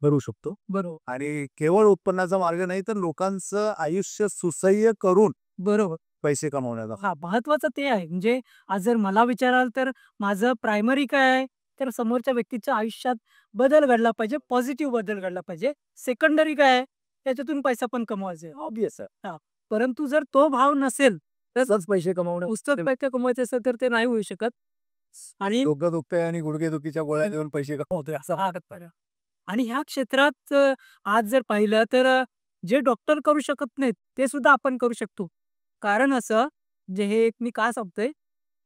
करू शकतो
बरोबर.
आणि केवळ उत्पन्नाचा मार्ग नाही तर लोकांचं आयुष्य सुसह्य करून
बरोबर.
पैसे कमवण्याचा.
हां, महत्त्वाचं ते आहे. म्हणजे आज जर मला विचाराल तर माझं प्रायमरी काय आहे, तर समोरच्या व्यक्तीच्या आयुष्यात बदल घडला पाहिजे, पॉझिटिव्ह बदल घडला पाहिजे. सेकंडरी काय आहे, त्याच्यातून पैसा पण कमवायचा आहे. ऑब्व्हियस आहे. हां, परंतु जर तो भाव नसेल, तर
तसंच पैसे कमवणं
नुसतंच पैसे कमवायचे असेल तर ते नाही होऊ शकत. आणि
डोकं दुखतंय आणि गुडघेदुखीच्या गोळ्या देऊन पैसे कमवतोय असं
हां, आणि ह्या क्षेत्रात आज जर पाहिलं तर जे डॉक्टर करू शकत नाहीत, ते सुद्धा आपण करू शकतो. कारण असं, जे हे एक मी का सांगतोय,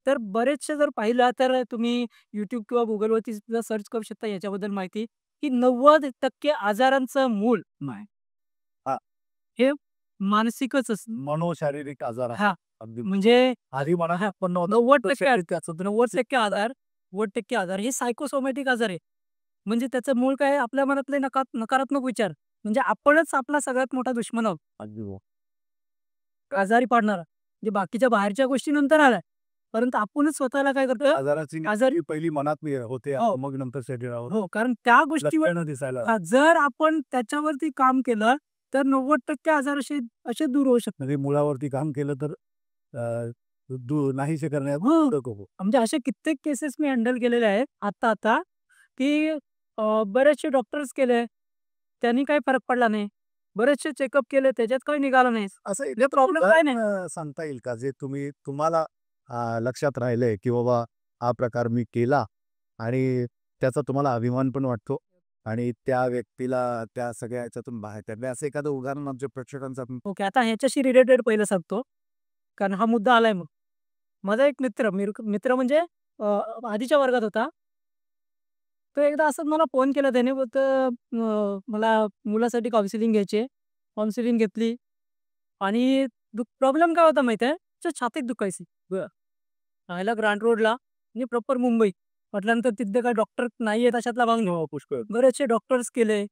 तर बरेचसे जर पाहिलं तर तुम्ही YouTube किंवा Googleवरती सुद्धा सर्च करू शकता याच्याबद्दल माहिती, की 90% आजारांचं मूळ
नाही. हां.
हे मानसिकच असतं.
मनोशारीरिक आजार आहे.
हां,
अगदी
म्हणजे
आधी म्हणा
हां,
पण
90% आजार 90% आजार हे सायकोसोमॅटिक आजार आहे. म्हणजे त्याचं मूळ काय आहे? आपल्या मनातले नकारात्मक विचार. म्हणजे आपणच आपला सगळ्यात मोठा दुश्मन आहोत.
अगदी हो.
आजारी पाडणारा. म्हणजे बाकीच्या बाहेरच्या गोष्टी नंतर आल्या. परंतु आपणच स्वतःला काय करतो?
आजाराची
आजारी
पहिली मनात होते
हो.
मग नंतर शरीरावर
हो, कारण त्या गोष्टीवर
लक्षणं दिसायला
जर आपण त्याच्यावरती काम केलं, तर 90% आजार असे दूर होऊ शकतात.
म्हणजे मुळावरती काम केलं तर नाहीसे करण्यात
हो.
मदत होतो.
म्हणजे असे कित्येक केसेस मी हँडल केलेले आहेत आता, की बरेचसे डॉक्टर्स केले, त्यांनी काही फरक पडला नाही. बरेचसे चेकअप केले, त्याच्यात काही निघालं नाही.
असं
म्हणजे प्रॉब्लेम काय नाही.
सांगता येईल का जे तुम्हाला लक्षात राहिलंय की बाबा हा प्रकार मी केला आणि त्याचा तुम्हाला अभिमान पण वाटतो आणि त्या व्यक्तीला त्या सगळ्या ह्याच्यातून बाहेर काढले असं एखादं उदाहरण आमच्या प्रेक्षकांचं
ओके, आता ह्याच्याशी रिलेटेड पहिलं सांगतो. कारण हा मुद्दा आलाय मग. माझा एक मित्र म्हणजे आधीच्या वर्गात होता. तो एकदा असंच मला फोन केला त्याने, बोलतं मला मुलासाठी काउन्सिलिंग घ्यायची आहे. काउन्सिलिंग घेतली आणि प्रॉब्लेम काय होता माहिती आहे? त्याच्या छातीत दुखायची. राहायला ग्रांट रोडला आणि प्रॉपर मुंबई. म्हटल्यानंतर तिथे काही डॉक्टर नाही आहेत अशातला भाग नाही.
पुष्कळ.
बरेचसे डॉक्टर्स केले.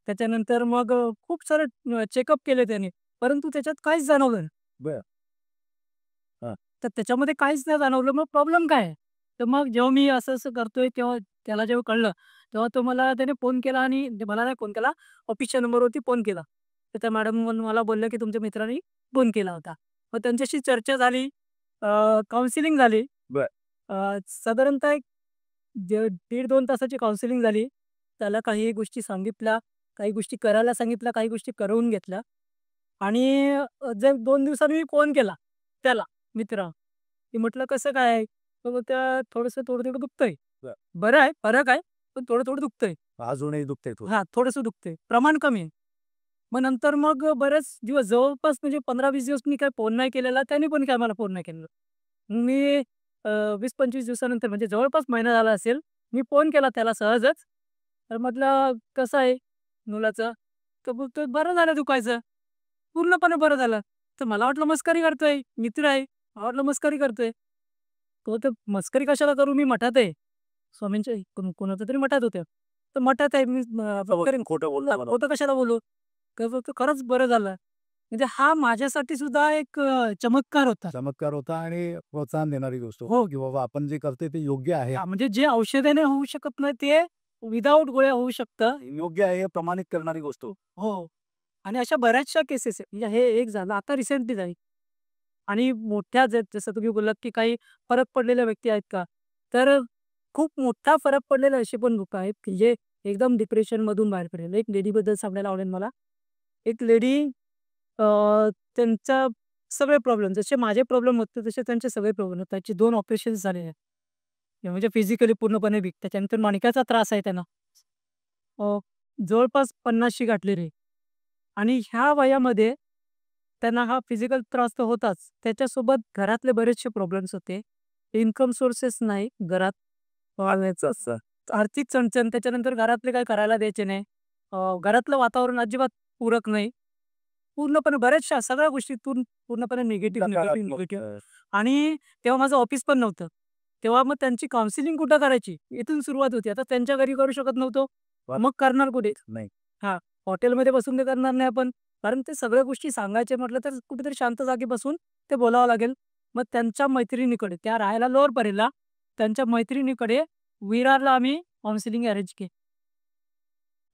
त्याच्यानंतर मग खूप सारे चेकअप केले त्याने. परंतु त्याच्यात काहीच जाणवलं नाही.
बरं.
तर त्याच्यामध्ये काहीच नाही जाणवलं. मग प्रॉब्लेम काय आहे? तर मग जेव्हा मी असं करतोय तेव्हा त्याला जेव्हा कळलं, तेव्हा त्याने फोन केला आणि मला नाही फोन केला, ऑफिसच्या नंबरवरती फोन केला. तर त्या मॅडम मला बोलल्या, की तुमच्या मित्राने फोन केला होता. मग त्यांच्याशी चर्चा झाली, काउन्सिलिंग झाली.
बरं.
साधारणतः एक 1.5-2 तासाची काउन्सिलिंग झाली. त्याला काही गोष्टी सांगितल्या, काही गोष्टी करायला सांगितल्या, काही गोष्टी करवून घेतल्या आणि जर 2 दिवसांनी मी फोन केला त्याला मित्राला, की म्हटलं कसं काय आहे? तर बोलत्या थोडंसं थोडं-थोडं दुखतंय.
बरं.
बरं आहे, फरक आहे, पण थोडं-थोडं दुखतंय.
अजूनही दुखतंय थोडं.
हां, थोडंसं दुखतंय. प्रमाण कमी आहे. मग नंतर मग बरेच दिवस जवळपास म्हणजे 15-20 दिवस मी काही फोन नाही केलेला. त्याने पण काय मला फोन नाही केलेला. मी 20-25 दिवसानंतर म्हणजे जवळपास महिना झाला असेल, मी फोन केला त्याला सहजच. तर म्हटलं, "कसं आहे मुलाचं?" तर बोलतोय, "बरं झालं दुखायचं. पूर्णपणे बरं झालं." तर मला वाटलं मस्करी करतोय, मित्र आहे. मला वाटलं मस्करी करतोय. तो तर मस्करी कशाला करू, मी मठात आहे. स्वामींच्या कोणाच्या तरी मठात होत्या. तर मठात आहे मी
खोटं बोलला मला.
खोटं कशाला बोलू? तर बोलतो, "खरंच बरं झालं." म्हणजे हा माझ्यासाठी सुद्धा एक चमत्कार होता.
चमत्कार होता आणि प्रोत्साहन देणारी गोष्ट
हो.
की बाबा आपण जे करतोय ते योग्य आहे.
हां, म्हणजे जे औषधाने होऊ शकत नाही ते विदाऊट गोळ्या होऊ शकतं.
योग्य आहे हे प्रमाणित करणारी गोष्ट.
हो. आणि अशा बऱ्याचशा केसेस आहेत. म्हणजे हे एक झालं, आता रिसेंटली झाली. आणि मोठ्या जसं तुम्ही बोललात, की काही फरक पडलेल्या व्यक्ती आहेत का? तर खूप मोठा फरक पडलेले असे पण लोकं आहेत, की जे एकदम डिप्रेशनमधून बाहेर पडलेले. एक लेडीबद्दल सांगायला आवडेल मला. एक लेडी त्यांचा सगळे प्रॉब्लेम जसे माझे प्रॉब्लेम होते, तसे त्यांचे सगळे प्रॉब्लेम होते. त्याचे 2 ऑपरेशन्स झालेले आहेत. म्हणजे फिजिकली पूर्णपणे वीक. त्याच्यानंतर मणक्याचा त्रास आहे त्यांना. अ, जवळपास 50शी गाठलेली आहे. आणि ह्या वयामध्ये त्यांना हा फिजिकल त्रास तर होताच. त्याच्यासोबत घरातले बरेचसे प्रॉब्लेम्स होते. इन्कम सोर्सेस नाही घरात. वाढवायचं असं. आर्थिक चणचण, त्याच्यानंतर घरातले काही करायला द्यायचे नाही. घरातलं वातावरण अजिबात पूरक नाही. पूर्णपणे बऱ्याचशा सगळ्या गोष्टीतून पूर्णपणे निगेटिव्ह. आणि तेव्हा माझं ऑफिस पण नव्हतं. तेव्हा मग त्यांची काउन्सिलिंग कुठं करायची? इथून सुरुवात होती. आता त्यांच्या घरी करू शकत नव्हतो. मग करणार कुठे?
नाही.
हां, हॉटेलमध्ये बसून ते करणार नाही आपण. कारण ते सगळ्या गोष्टी सांगायचे म्हटलं तर कुठेतरी शांत जागी बसून ते बोलावं लागेल. मग त्यांच्या मैत्रिणीकडे, त्या राहायला लोअर परेलला, त्यांच्या मैत्रिणीकडे विरारला आम्ही काउन्सिलिंग अरेंज केली.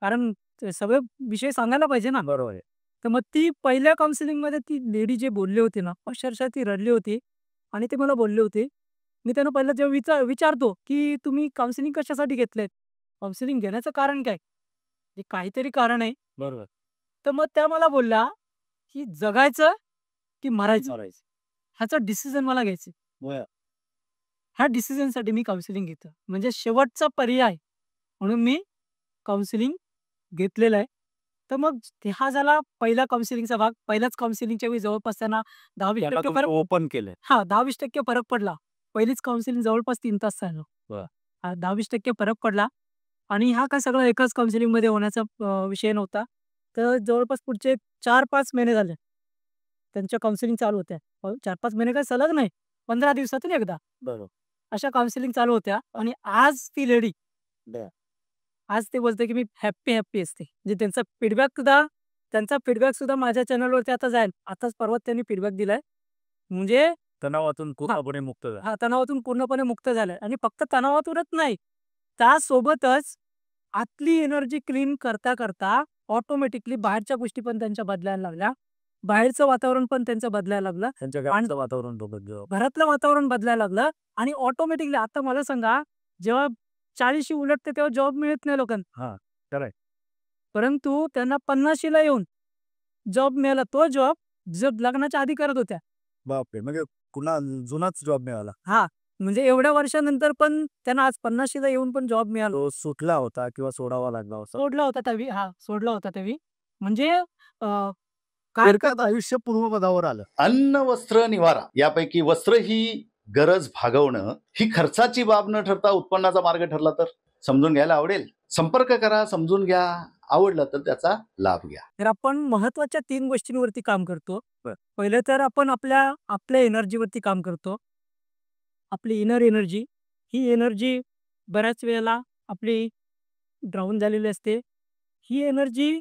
कारण ते सगळे विषय सांगायला पाहिजे ना.
बरोबर आहे.
तर मग ती पहिल्या काउन्सिलिंगमध्ये ती लेडी जे बोलली होती ना, अक्षरशः ती रडली होती आणि ते मला बोलले होते. मी त्यांना पहिलं जेव्हा विचारतो, की "तुम्ही काउन्सिलिंग कशासाठी घेतलंय? काउन्सिलिंग घेण्याचं कारण काय?" हे काहीतरी कारण आहे.
बरोबर.
तर मग त्या मला बोलल्या, की "जगायचं की मरायचं?
चालायचं.
ह्याचा डिसिजन मला घ्यायचा आहे.
बरं.
ह्या डिसिजनसाठी मी काउन्सिलिंग घेतो." म्हणजे शेवटचा पर्याय म्हणून मी काउन्सिलिंग घेतलेलं आहे. तर मग हा झाला पहिला काउन्सिलिंगचा भाग. पहिल्याच काउन्सिलिंगच्या वेळी जवळपास त्यांना 10-20% फरक
ओपन केलंय.
हां, 10-20% फरक पडला. पहिलीच काउन्सिलिंग जवळपास 3 तास चाललं.
बरं.
10-20% फरक पडला आणि हा काय सगळा एकाच काउन्सिलिंगमध्ये होण्याचा विषय नव्हता. तर जवळपास पुढचे 4-5 महिने झाले. त्यांच्या काउन्सिलिंग चालू होत्या. 4-5 महिने काय सलग नाही. 15 दिवसातून एकदा.
बरोबर.
अशा काउन्सिलिंग चालू होत्या आणि आज ती लेडी
बरं.
आज ते बोलते, की मी हॅपी असते. म्हणजे त्यांचा फीडबॅक सुद्धा माझ्या चॅनलवरती आता जाईल. आताच परवा त्यांनी फीडबॅक दिलाय. म्हणजे
तणावातून पूर्णपणे मुक्त झाला.
हां, तणावातून पूर्णपणे मुक्त झालाय आणि फक्त तणावातूनच नाही, त्यासोबतच आतली एनर्जी क्लीन करता ऑटोमॅटिकली बाहेरच्या गोष्टी पण त्यांच्या बदलायला लागल्या. बाहेरचं वातावरण पण त्यांचं बदलायला लागलं.
त्यांच्या घराचं वातावरण बदललं.
घरातलं वातावरण बदलायला लागलं आणि ऑटोमॅटिकली आता मला सांगा, जेव्हा 40शी उलटते तेव्हा जॉब मिळत नाही लोकांना.
हां, खरं आहे.
परंतु त्यांना 50शीला येऊन जॉब मिळाला. तो जॉब जो लग्नाच्या आधी करत होत्या.
बापरे! म्हणजे पुन्हा जुनाच जॉब मिळाला.
हां, म्हणजे एवढ्या वर्षानंतर पण त्यांना आज 50शीला येऊन पण जॉब मिळाला.
तो सुटला होता किंवा सोडावा लागला होता.
सोडला होता त्यावेळी. म्हणजे काय
थोडक्यात आयुष्य पूर्वपदावर आलं.
अन्न, वस्त्र, निवारा यापैकी वस्त्र ही गरज भागवणं ही खर्चाची बाब न ठरता उत्पन्नाचा मार्ग ठरला तर समजून घ्यायला आवडेल, संपर्क करा, समजून घ्या, आवडलं तर त्याचा लाभ घ्या.
तर आपण महत्वाच्या 3 गोष्टींवरती काम करतो.
बरं.
पहिलं तर आपण आपल्या एनर्जीवरती काम करतो. आपली इनर एनर्जी, ही एनर्जी बऱ्याच वेळेला आपली डाऊन झालेली असते. ही एनर्जी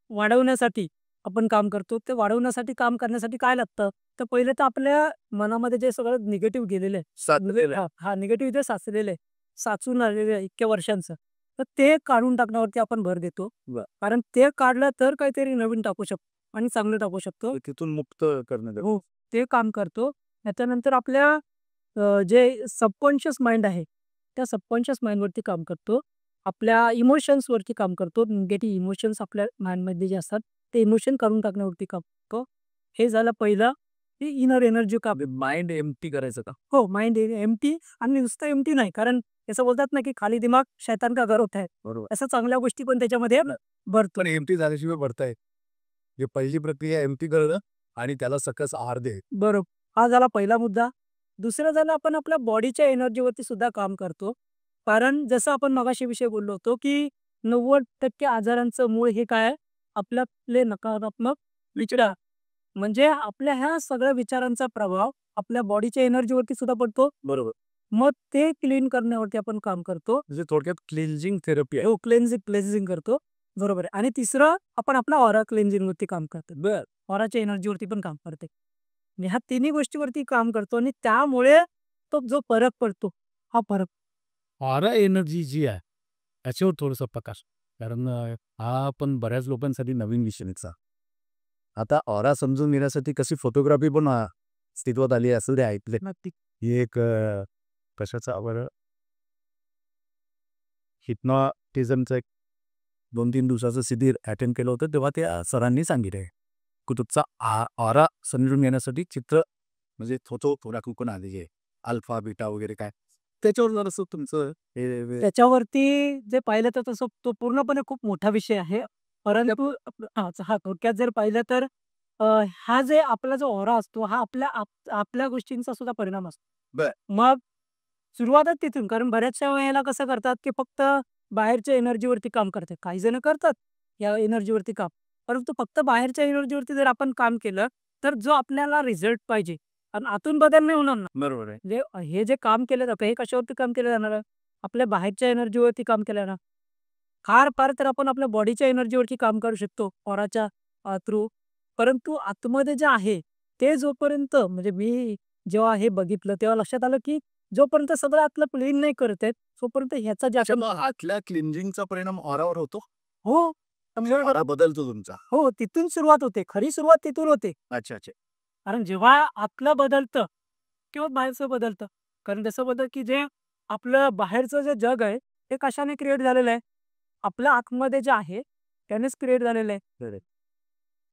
वाढवण्यासाठी आपण काम करतो. ते वाढवण्यासाठी काम करण्यासाठी काय लागतं? तर पहिलं तर आपल्या मनामध्ये जे सगळं निगेटिव्ह गेलेलं आहे,
साधलेलं आहे.
हां, निगेटिव्ह जे साचलेलं आहे, साचून आलेलं आहे इतक्या वर्षांचं, तर ते काढून टाकण्यावरती आपण भर देतो.
बरं.
कारण ते काढलं तर काहीतरी नवीन टाकू शकतो आणि चांगलं टाकू शकतो.
तिथून मुक्त करणं
हो, ते काम करतो. त्याच्यानंतर आपल्या जे सबकॉन्शियस माइंड आहे, त्या सबकॉन्शियस माइंडवरती काम करतो. आपल्या इमोशन्सवरती काम करतो. निगेटिव्ह इमोशन्स आपल्या माइंडमध्ये जे असतात, ते इमोशन काढून टाकण्यावरती काम करतो. हे झालं पहिलं, की इनर एनर्जी काम.
माइंड एम्प्टी करायचं का?
हो, माइंड एम्प्टी आणि नुसतं एम्प्टी नाही. कारण असं बोलतात ना, की खाली दिमाग शैतान का घर होता है.
बरोबर.
असं चांगल्या गोष्टी पण त्याच्यामध्ये भरतो.
पण एम्प्टी झाल्याशिवाय भरता येत. ही पहिली प्रक्रिया एम्प्टी करणं आणि त्याला सकस आहार दे.
बरोबर. हा झाला पहिला मुद्दा. दुसरं झालं आपण आपल्या बॉडीच्या एनर्जीवरती सुद्धा काम करतो. कारण जसं आपण मगाशी विषय बोललो होतो, की 90% आजारांचं मूळ हे काय आहे? आपले नकारात्मक विचार. म्हणजे आपल्या ह्या सगळ्या विचारांचा प्रभाव आपल्या बॉडीच्या एनर्जीवरती सुद्धा पडतो.
बरोबर.
मग ते क्लीन करण्यावरती आपण काम करतो.
म्हणजे थोडक्यात क्लिन्झिंग थेरपी आहे.
हो, क्लेन्झिंग करतो. बरोबर आहे. आणि तिसरं आपण आपला ऑरा क्लेन्झिंगवरती काम करतो.
बरं.
ऑराच्या एनर्जीवरती पण काम करते. आणि ह्या तिन्ही गोष्टीवरती काम करतो आणि त्यामुळे तो जो फरक पडतो, हा फरक.
ऑरा एनर्जी जी आहे, याच्यावर थोडंसं प्रकाश. कारण हा पण बऱ्याच लोकांसाठी नवीन विषय आहे. आता ऑरा समजून घेण्यासाठी कशी फोटोग्राफी पण अस्तित्वात आली असं ते ऐकले.
नक्की.
ही एक कशाचं बरं हिप्नॉटिझमचं एक 2-3 दिवसाचं शिबिर अटेंड केलं होतं, तेव्हा त्या सरांनी सांगितलं की तुमचा ऑरा समजून घेण्यासाठी चित्र म्हणजे फोटो थोडा आली आहे. अल्फा, बीटा वगैरे काय. त्याच्यावर जरासं तुमचं
त्याच्यावरती जे पाहिलं तर तसं तो पूर्णपणे खूप मोठा विषय आहे. परंतु हां, थोडक्यात जर पाहिलं तर अ, हा जे आपला जो ऑरा असतो, हा आपल्या गोष्टींचा सुद्धा परिणाम असतो.
बरं.
मग सुरुवातच तिथून. कारण बऱ्याचशा वेळेला कसं करतात, की फक्त बाहेरच्या एनर्जीवरती काम करतात. काही जण करतात या एनर्जीवरती काम. परंतु फक्त बाहेरच्या एनर्जीवरती जर आपण काम केलं, तर जो आपल्याला रिझल्ट पाहिजे आणि आतून बदल नाही होणार ना.
बरोबर आहे.
म्हणजे हे जे काम केलं जातं, हे कशावरती काम केलं जाणार आहे? आपल्या बाहेरच्या एनर्जीवरती काम केलं ना. फार तर आपण आपल्या बॉडीच्या एनर्जीवरती काम करू शकतो ऑराच्या थ्रू. परंतु आतमध्ये जे आहे, ते जोपर्यंत म्हणजे मी जेव्हा हे बघितलं, तेव्हा लक्षात आलं, की जोपर्यंत सगळं आतलं क्लीन नाही करत आहेत, तोपर्यंत ह्याचा जास्त
मग आतल्या क्लिन्झिंगचा परिणाम ऑरावर होतो.
हो. समजा
ऑरा बदलतो तुमचा.
हो, तिथून सुरुवात होते. खरी सुरुवात तिथून होते.
अच्छा.
कारण जेव्हा आतलं बदलतं किंवा बाहेरचं बदलतं. कारण जसं बदल की जे आपलं बाहेरचं जे जग आहे, ते कशाने क्रिएट झालेलं आहे? आपल्या आतमध्ये जे आहे, त्यानेच क्रिएट झालेलं आहे.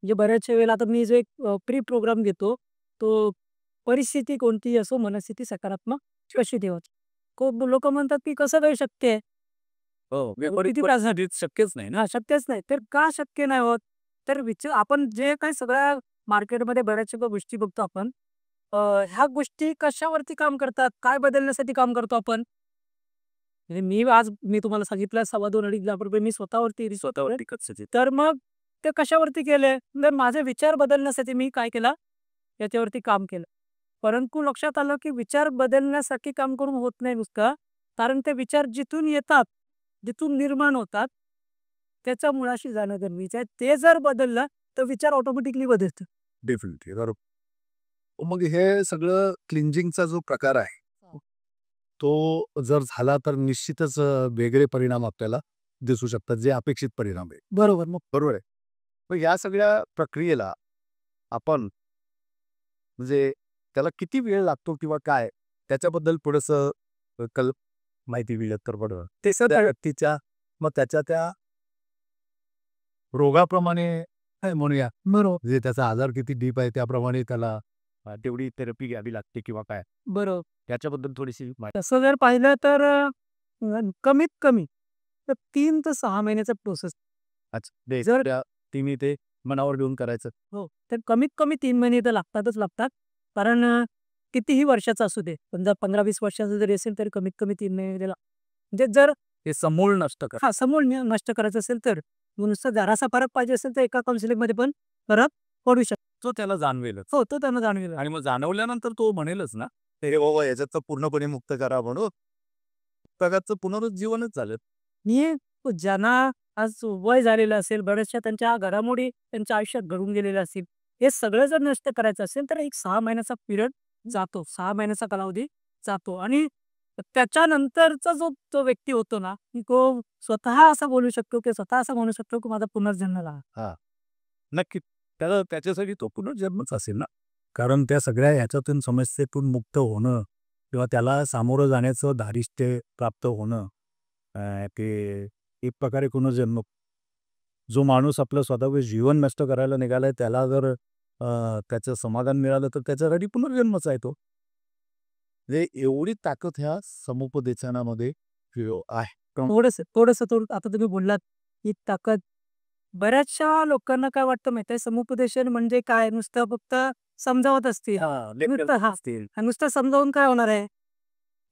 म्हणजे बऱ्याचशा वेळेला आता मी जो एक प्री प्रोग्राम घेतो, तो परिस्थिती कोणतीही असो, मनस्थिती सकारात्मक कशी ठेवायची. खूप लोकं म्हणतात, की कसं काय शक्य आहे?
हो,
किती
परिस्थितीत शक्यच नाही ना.
शक्यच नाही. तर का शक्य नाही होत? तर आपण जे काही सगळ्या मार्केटमध्ये बऱ्याचशा गोष्टी बघतो आपण, अ, ह्या गोष्टी कशावरती काम करतात? काय बदलण्यासाठी काम करतो आपण? म्हणजे मी तुम्हाला सांगितलं ₹2.5-2.5 लाख रुपये मी स्वतःवरती
स्वतःवरती खर्च.
तर मग ते कशावरती केले? तर माझे विचार बदलण्यासाठी मी काय केलं? याच्यावरती काम केलं. परंतु लक्षात आलं, की विचार बदलण्यासाठी काम करून होत नाही नुसतं. कारण ते विचार जिथून येतात, जिथून निर्माण होतात, त्याच्या मुळाशी जाणं गरजेचं आहे. ते जर बदललं, तर विचार ऑटोमॅटिकली बदलतो.
डेफिनेटली. बरोबर. मग हे सगळं क्लिन्झिंगचा जो प्रकार आहे, तो जर झाला तर निश्चितच वेगळे परिणाम आपल्याला दिसू शकतात, जे अपेक्षित परिणाम आहे.
बरोबर. मग
बरोबर आहे. मग या सगळ्या प्रक्रियेला आपण म्हणजे त्याला किती वेळ लागतो किंवा काय त्याच्याबद्दल थोडंसं माहिती दिली तर बरं. ते त्या व्यक्तीच्या मग त्याच्या त्या रोगाप्रमाणे काय म्हणूया,
बरोबर.
म्हणजे त्याचा आजार किती डीप आहे त्याप्रमाणे त्याला तेवढी थेरपी घ्यावी लागते किंवा काय
बरोबर.
त्याच्याबद्दल थोडीशी माहिती.
तसं जर पाहिलं तर कमीत कमी तर 3 ते 6 महिन्याचा प्रोसेस.
अच्छा.
जर
त्या तिन्ही ते मनावर घेऊन करायचं.
हो, तर कमीत कमी 3 महिने तर लागतातच लागतात. कारण कितीही वर्षाचा असू दे, समजा 15-20 वर्षाचा जरी असेल, तरी कमीत कमी 3 महिने त्याला म्हणजे जर
हे समूळ नष्ट करा.
हा समूळ नष्ट करायचं असेल तर नुसतं जरासा फरक पाहिजे असेल तर एका काउन्सिलिंगमध्ये पण फरक पडू शकतो.
तो त्याला जाणवेलच.
हो, तो त्यांना जाणवेल.
आणि मग जाणवल्यानंतर तो म्हणेलच ना, "हे बाबा याच्यात पूर्णपणे मुक्त करा" म्हणून. पुस्तकाचं पुनरुज्जीवनच झालं.
मी ज्यांना आज वय झालेलं असेल, बऱ्याचशा त्यांच्या घडामोडी त्यांच्या आयुष्यात घडून गेलेल्या असतील, हे सगळं जर नष्ट करायचं असेल तर एक 6 महिन्याचा पिरियड जातो. 6 महिन्याचा कालावधी जातो आणि त्याच्यानंतरचा जो तो व्यक्ती होतो ना, की तो स्वतः असं बोलू शकतो, की स्वतः असं म्हणू शकतो, की माझा पुनर्जन्म झाला.
हां, नक्कीच. त्याला त्याच्यासाठी तो पुनर्जन्मच असेल ना. कारण त्या सगळ्या ह्याच्यातून समस्येतून मुक्त होणं किंवा त्याला सामोरं जाण्याचं धारिष्ट्य प्राप्त होणं ते एक प्रकारे पुनर्जन्म. जो माणूस आपलं स्वतःचं जीवन नष्ट करायला निघालाय त्याला जर त्याचं समाधान मिळालं तर त्याच्यासाठी पुनर्जन्मच आहे तो. म्हणजे एवढी ताकद ह्या समुपदेशनामध्ये आहे.
थोडंसं आता तुम्ही बोललात, ही ताकद बऱ्याचशा लोकांना काय वाटतं माहिती आहे, समुपदेशन म्हणजे काय? नुसतं फक्त समजावत असतील.
हां,
नुसतं हां,
असतील.
नुसतं समजावून काय होणार आहे?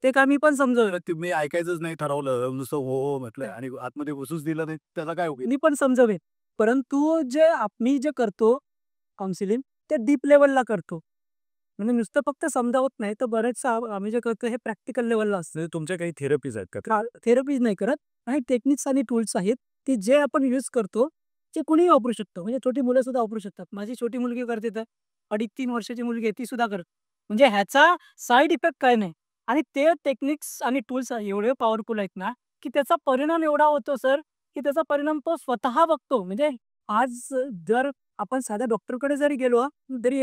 ते काय मी पण समजवलं.
तुम्ही ऐकायचंच नाही ठरवलं, नुसतं हो, हो म्हटलं आणि आतमध्ये घुसूच दिलं नाही, त्याचा काय उपयोग?
मी पण समजवेन. परंतु मी जे करतो काउन्सिलिंग ते डीप लेव्हलला करतो. म्हणजे नुसतं फक्त समजावत नाही, तर बरेचसं आम्ही जे करतो हे प्रॅक्टिकल लेव्हलला असतं.
म्हणजे तुमच्या काही थेरपीज आहेत का?
थेरपीज नाही करत. काही टेक्निक्स आणि टूल्स आहेत, की जे आपण यूज करतो, ते कुणीही वापरू शकतो. म्हणजे छोटी मुलं सुद्धा वापरू शकतात. माझी छोटी मुलगी करते तर 2.5-3 वर्षाची मुलगी आहे ती सुद्धा करते. म्हणजे ह्याचा साइड इफेक्ट काय नाही. आणि ते टेक्निक्स आणि टूल्स एवढे पॉवरफुल आहेत ना, की त्याचा परिणाम एवढा होतो सर, की त्याचा परिणाम तो स्वतः बघतो. म्हणजे आज जर आपण साध्या डॉक्टरकडे जरी गेलो, तरी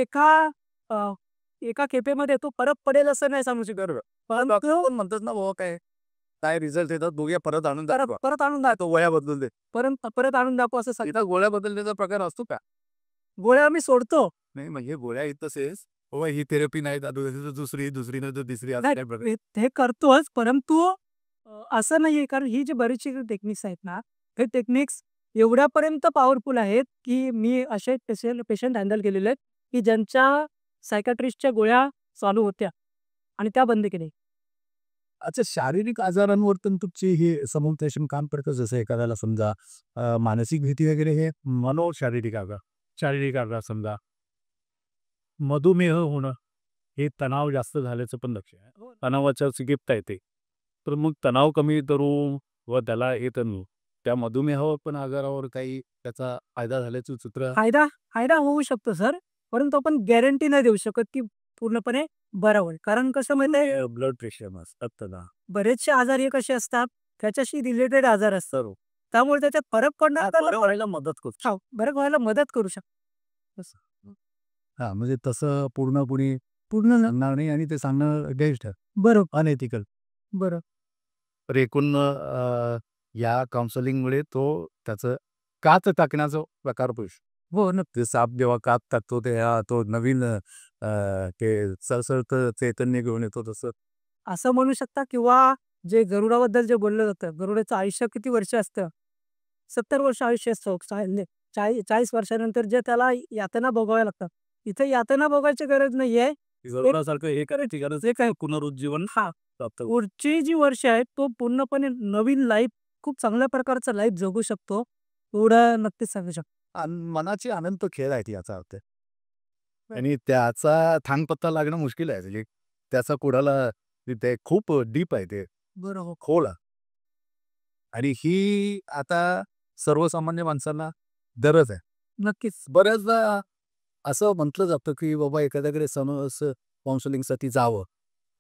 अ, एका खेपेमध्ये तो फरक पडेल असं नाही सांगू शकत. परंतु
पण म्हणतात ना बाबा काय रिझल्ट येतात बघूया परत आणून दाखवा.
परत आणून दाखव.
तो वया बदलून दे.
परत आणून दाखव असं सांगितलं.
इथं गोळ्या बदलण्याचा प्रकार असतो का?
गोळ्या आम्ही सोडतो.
नाही म्हणजे गोळ्या येत तसेच बाबा ही थेरपी नाही दुसरी नंतर तिसरी असं
नाही,
काय प्रकार?
हे करतोच, परंतु असं नाहीये कारण ही जी बरीचशी टेक्निक्स आहेत ना, हे टेक्निक्स एवढ्यापर्यंत पॉवरफुल आहेत, की मी असे पेशंट हँडल केलेले आहेत, की ज्यांच्या सायकायट्रिस्टच्या गोळ्या चालू होत्या आणि त्या बंद केल्या.
अच्छा, शारीरिक आजारांवर पण तुमची हे समुपदेशन काम करतं. जसं एखाद्याला समजा मानसिक भीती वगैरे हे शारीरिक आजार समजा मधुमेह होणं, हे तणाव जास्त झाल्याचं पण लक्ष आहे. तणावाच्या चिकित्सा येते. तर मग तणाव कमी करू व त्याला हे तणू त्या मधुमेहावर पण आजारावर काही त्याचा फायदा झाल्याचं चित्र
फायदा फायदा होऊ शकतो सर, परंतु आपण गॅरंटी नाही देऊ शकत, की पूर्णपणे बरा होईल. कारण कसं माहिती आहे,
ब्लड प्रेशर तणाव
बरेचसे आजार हे कसे असतात, त्याच्याशी रिलेटेड आजार असतात.
सर्व
त्यामुळे त्याच्यात फरक पडणार
बरं व्हायला मदत करतो.
हो, बरं व्हायला मदत करू शकतो.
हां, म्हणजे तसं पूर्णपणे सांगणार नाही आणि ते सांगणं बेस्ट आहे.
बरोबर,
अनएथिकल.
बरं.
तर एकूण या काउन्सिलिंगमुळे तो त्याचं कात टाकण्याचा प्रकार होऊ शकतो.
हो, नक्की.
ते साप जेव्हा कात टाकतो तो नवीन ते सळसळतं चैतन्य घेऊन येतो तसं.
असं म्हणू शकता किंवा जे गरुडाबद्दल जे बोललं जातं, गरुडाचं आयुष्य किती वर्ष असतं? 70 वर्ष आयुष्य असतं. 40 वर्षानंतर जे त्याला यातना भोगाव्या लागतात. इथे यातना भोगायची गरज नाहीये.
गरुडासारखं हे करायची गरज आहे काय पुनरुज्जीवन
हां,
प्राप्त होईल.
पुढची जी वर्ष आहेत, तो पूर्णपणे नवीन लाईफ, खूप चांगल्या प्रकारचं लाईफ जगू शकतो. एवढं नक्कीच सांगू शकतो.
मनाची अनंत खेळ आहेत याचा अर्थ. आणि त्याचा थांगपत्ता लागणं मुश्किल आहे. म्हणजे त्याचा कुणाला ते खूप डीप आहे ते.
बरोबर.
खोल आहे. आणि ही आता सर्वसामान्य माणसांना गरज आहे.
नक्कीच.
बऱ्याचदा असं म्हटलं जातं, की बाबा एखाद्याकडे असं काउन्सिलिंगसाठी जावं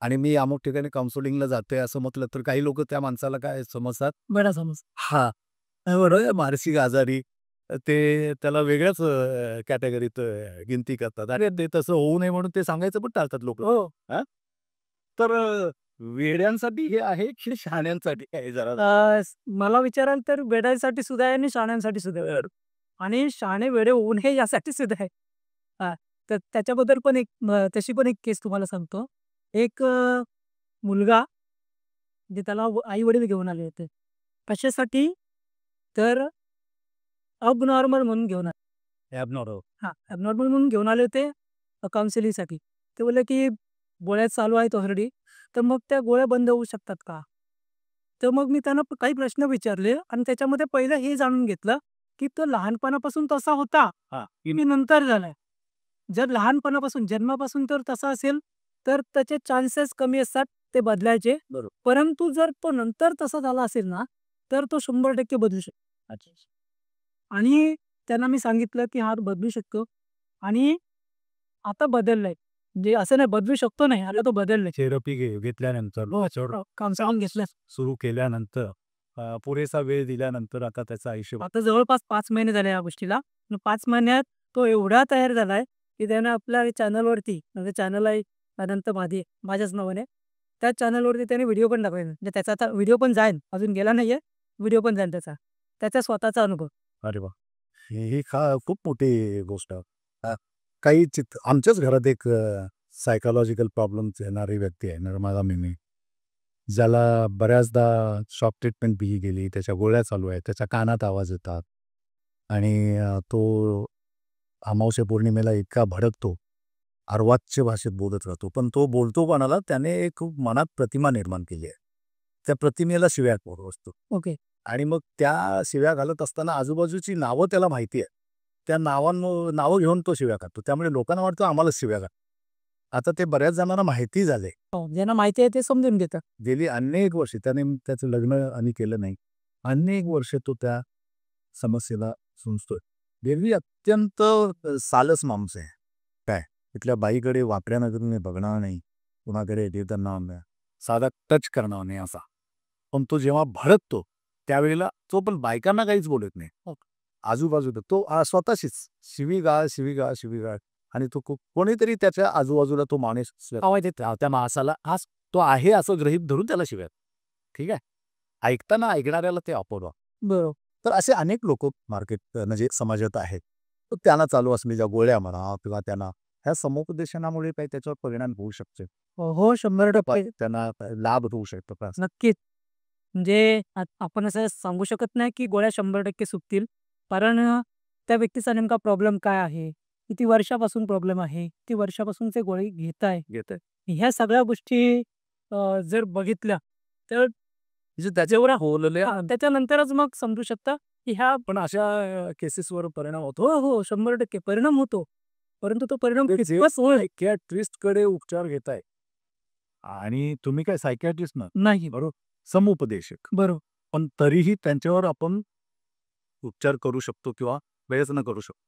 आणि मी अमुक ठिकाणी काउन्सिलिंगला जातोय असं म्हटलं तर काही लोकं त्या माणसाला काय समजतात
बडा समज.
हां, बरोबर मानसिक आजारी ते त्याला वेगळ्याच कॅटेगरीत गिनती करतात. अरे ते तसं होऊ नये म्हणून ते सांगायचं पण टाळतात लोकं.
हो.
हां? तर वेड्यांसाठी हे आहे की शहाण्यांसाठी आहे जरा?
मला विचाराल तर वेड्यांसाठी सुद्धा आहे आणि शहाण्यांसाठी सुद्धा आहे. आणि शहाणे वेडे होऊ नये यासाठी सुद्धा आहे. हां, तर त्याच्याबद्दल पण तशी पण एक केस तुम्हाला सांगतो. एक मुलगा जे त्याला आई-वडील घेऊन आले होते. कशासाठी? तर अबनॉर्मल म्हणून घेऊन आले.
ॲबनॉर्मल.
हां, अबनॉर्मल म्हणून घेऊन आले होते काउन्सिलिंगसाठी. ते बोलले की गोळ्या चालू आहेत ऑलरेडी, तर मग त्या गोळ्या बंद होऊ शकतात का? तर मग मी त्यांना काही प्रश्न विचारले आणि त्याच्यामध्ये पहिलं हे जाणून घेतलं, की तो लहानपणापासून तसा होता,
हां.
की मी नंतर झालाय. जर लहानपणापासून जन्मापासून तर तसा असेल, तर त्याचे चान्सेस कमी असतात ते बदलायचे.
बरोबर.
परंतु जर तो नंतर तसा झाला असेल ना, तर तो 100% बदलू शकतो.
अच्छा.
आणि त्यांना मी सांगितलं, की हा बदलू शकतो आणि आता बदललाय. म्हणजे असं नाही बदलू शकतो नाही, आता तो बदललाय.
थेरपी घेतल्यानंतर त्याच्यावर
काउन्सिलिंग घेतलं.
सुरू केल्यानंतर पुरेसा वेळ दिल्यानंतर आता त्याचं आयुष्य
आता जवळपास 5 महिने झाले या गोष्टीला. 5 महिन्यात तो एवढा तयार झालाय, की त्यानं आपल्या चॅनलवरती म्हणजे चॅनल आहे अनंत मादी माझ्याच नावाने. त्या चॅनलवरती त्याने व्हिडिओ पण टाकले. म्हणजे त्याचा आता व्हिडिओ पण जाईल. अजून गेला नाहीये. व्हिडिओ पण जाईल त्याचा. त्याचा स्वतःचा अनुभव.
अरे वाह! ही खूप मोठी गोष्ट आहे. काही आमच्याच घरात एक सायकॉलॉजिकल प्रॉब्लेम्स येणारी व्यक्ती आहे, निर्मला मिमी. ज्याला बऱ्याचदा शॉक ट्रीटमेंट बी गेली, त्याच्या गोळ्या चालू आहेत, त्याच्या कानात आवाज येतात आणि तो अमावास्या पौर्णिमेला इतका भडकतो, अर्वाच्य भाषेत बोलत राहतो. पण तो बोलतो कोणाला, त्याने एक मनात प्रतिमा निर्माण केली आहे. त्या प्रतिमेला शिव्या असतो.
ओके.
आणि मग त्या शिव्या घालत असताना आजूबाजूची नावं त्याला माहिती आहे. त्या नावं घेऊन तो शिव्या घालतो. त्यामुळे लोकांना वाटतं आम्हालाच शिव्या घाल. आता ते बऱ्याच जणांना माहिती झाले.
हो, ज्यांना माहिती आहे ते समजून घेतात.
गेली अनेक वर्षे त्याने त्याचं लग्न आणि केलं नाही. अनेक वर्षे तो त्या समस्येला झुंजतोय. देवी अत्यंत सालस माणूस आहे. काय तिथल्या बाईकडे वाकड्या नजरेने बघणार नाही, कुणाकडे देताना साधा टच करणार नाही असा. पण तो जेव्हा भडकतो त्यावेळेला तो पण बायकांना काहीच बोलत नाही. आजूबाजूला तो स्वतःशीच शिवीगाळ आणि तो कोणीतरी त्याच्या आजूबाजूला तो माणूस आवाज येत त्या माणसाला आज तो आहे असं गृहीत धरून त्याला शिव्या. ठीक आहे. ऐकताना ऐकणाऱ्याला ते अपवाद.
बरोबर.
तर असे अनेक लोक मार्केट म्हणजे समाजात आहेत. तर त्यांना चालू असलेल्या गोळ्या म्हणा किंवा त्यांना ह्या समुपदेशनामुळे काही त्याच्यावर परिणाम होऊ शकते.
हो, 100%
त्यांना लाभ होऊ शकतो का?
नक्कीच. म्हणजे आपण असं सांगू शकत नाही, की गोळ्या 100% सुटतील. कारण त्या व्यक्तीचा नेमका प्रॉब्लेम काय आहे? किती वर्षापासून प्रॉब्लेम आहे? किती वर्षापासून ते गोळी घेताय? ह्या सगळ्या गोष्टी जर बघितल्या तर
त्याच्यावर होलेल्या
त्याच्यानंतरच मग समजू शकता, की ह्या
पण अशा केसेसवर परिणाम होतो.
हो, 100% परिणाम होतो. परंतु तो परिणाम
ते जेव्हा
कितपत होईल
सायकियाट्रिस्टकडे उपचार घेताय आणि तुम्ही काय सायकियाट्रिस्ट ना
नाही.
बरोबर, समुपदेशक.
बरोबर.
पण तरीही त्यांच्यावर आपण उपचार करू शकतो किंवा प्रयत्न करू शकतो.